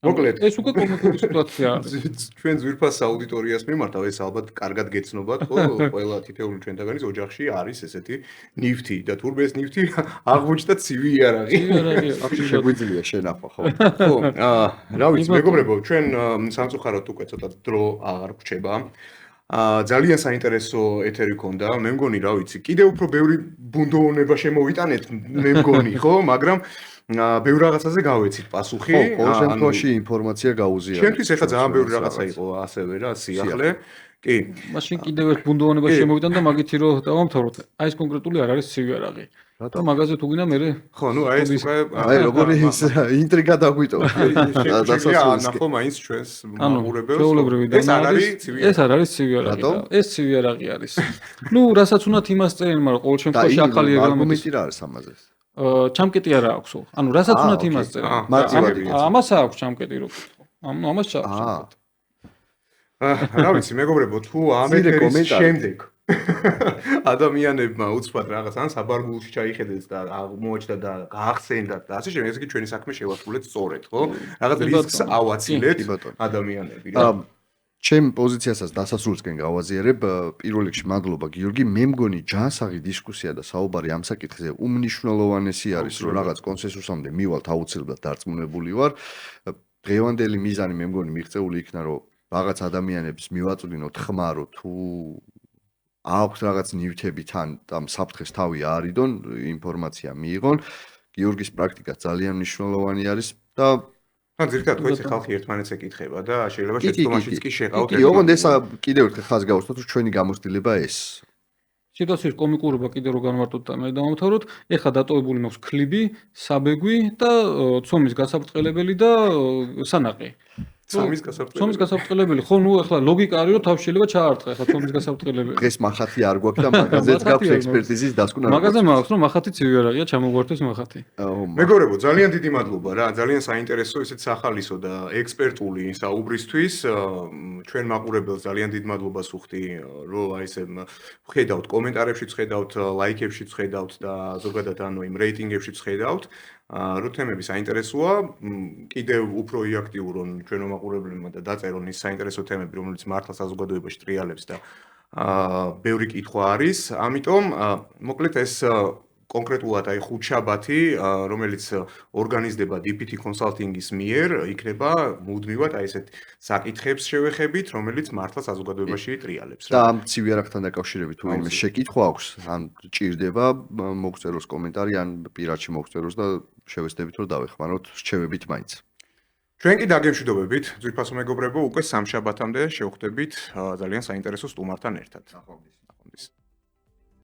A: მოკლედ
C: ეს უკვე კომიკური სიტუაცია არის.
A: ჩვენ ძვირფას აუდიტორიას მიმართავ ეს ალბათ კარგად გეცნობათ, ხო? ყველა თითოეული ჩვენთაგანის ოჯახში არის ესეთი ნივთი და თურმე ეს ნივთი აღმოჩნდა ცივი იარაღი.
B: ახლა შეგვიძლია შენახვა, ხო?
A: ხო, რა ვიცი, მეგობრებო, ჩვენ სამწუხაროდ უკვე ცოტა დრო აღარ გვჭება. ძალიან საინტერესო ეთერი ქონდა. მე მგონი, რა ვიცი, კიდევ უფრო ბევრი ბუნდოვნება შემოვიტანეთ, მე მგონი, ხო, მაგრამ ბევრ რაღაცაზე გავეცით პასუხი.
B: ხო, ყოველ შემთხვევაში ინფორმაცია გაუზიარეთ.
A: ჩვენთვის ახლა ძალიან ბევრი რაღაცა იყო ასევე რა, სიახლე. კი.
C: მაშინ კიდევ ერთ ბუნდოვანება შემოვიტან და მაგითი რომ დავამთავროთ. აი ეს კონკრეტული არ არის ცივი იარაღი. და მაგაზე თუ გინდა მე
A: ხო, ნუ აი ეს უკვე
B: აი როგორი ინტრიგა დაგვიტოვა.
A: და ნახო მაინც ჩვენს მაყურებელს. ეს არ არის ცივი
C: ეს არ არის ცივი იარაღი. ეს ცივი იარაღი არის. ნუ რასაც უნდათ იმას წერენ, მაგრამ ყოველ შემთხვევაში ახალი
B: რეგლამენტი რა არის ამაზე?
C: ჩამკეტი არა აქვს. ანუ რასაც უნდათ იმას წერენ. ამას აქვს ჩამკეტი რო გითხო. ამას ჩამკეტი.
A: რა ვიცი, მეგობრებო, თუ ამ ეთერის შემდეგ ადამიანებმა უცბად რაღაც ან საბარგულში ჩაიხედეს და აღმოაჩნდა და გაახსენდათ და ასე შემდეგ, ესე იგი ჩვენი საქმე შევასრულეთ სწორედ, ხო? რაღაც რისკს ავაცილეთ ადამიანები რა.
B: ჩემ პოზიციასაც დასასრულისკენ გავაზიარებ. პირველ რიგში მადლობა გიორგი. მე მგონი ჯანსაღი დისკუსია და საუბარი ამ საკითხზე უმნიშვნელოვანესი არის, რომ რაღაც კონსენსუსამდე მივალთ აუცილებლად დარწმუნებული ვარ. დღევანდელი მიზანი მე მგონი მიღწეული იქნა, რომ რაღაც ადამიანებს მივაწვდინოთ ხმა, რომ თუ აქვს რაღაც ნივთები თან ამ საფრთხეს თავი არიდონ, ინფორმაცია მიიღონ. გიორგის პრაქტიკა ძალიან მნიშვნელოვანი არის და
A: ძირითადად ხო იცი ხალხი ერთმანეთს ეკითხება და შეიძლება შეცდომაშიც კი შეყავთ.
B: კი, ოღონდ ეს კიდევ ერთხელ ხაზს გავუსვათ, რომ ჩვენი გამოცდილება ეს.
C: სიტუაციის კომიკურობა კიდევ რო განვარტოთ და მე დავამთავროთ, ეხლა დატოვებული მაქვს კლიბი, საბეგვი და ცომის გასაბრწყელებელი და სანაყი.
A: ცომის
C: გასაბრწყელებელი. ხო, ნუ ეხლა ლოგიკა არის, რომ თავში შეიძლება ჩაარტყა ეხლა ცომის გასაბრწყელებელი.
B: დღეს მახათი არ გვაქვს და მაგაზეც გაქვს ექსპერტიზის დასკვნა.
C: მაგაზე მაქვს, რომ მახათი ცივი იარაღია, ჩამოგვართოს მახათი.
A: მეგობრებო, ძალიან დიდი მადლობა რა, ძალიან საინტერესო ესეც სახალისო და ექსპერტული საუბრისთვის. ჩვენ მაყურებელს ძალიან დიდ მადლობას ვუხდი, რომ აი ესე ვხედავთ კომენტარებში, ვხედავთ ლაიქებში, ვხედავთ და ზოგადად ანუ იმ რეიტინგებში ვხედავთ. რო თემები საინტერესოა, კიდევ უფრო იაქტიურონ ჩვენო მაყურებლებმა და დაწერონ ის საინტერესო თემები, რომელიც მართლა საზოგადოებაში ტრიალებს და ბევრი კითხვა არის. ამიტომ მოკლედ ეს კონკრეტულად აი ხუთშაბათი, რომელიც ორგანიზდება DPT Consulting-ის მიერ, იქნება მუდმივად აი ესეთ საკითხებს შევეხებით, რომელიც მართლა საზოგადოებაში ტრიალებს რა.
B: და ამ ცივი იარაღთან დაკავშირებით თუ ვინმე შეკითხვა აქვს, ან ჭირდება, მოგწეროს კომენტარი, ან პირადში მოგწეროს და შევეცდებით რომ დავეხმაროთ რჩევებით მაინც.
A: ჩვენ კი დაგემშვიდობებით, ძვირფასო მეგობრებო, უკვე სამშაბათამდე შევხვდებით ძალიან საინტერესო სტუმართან ერთად.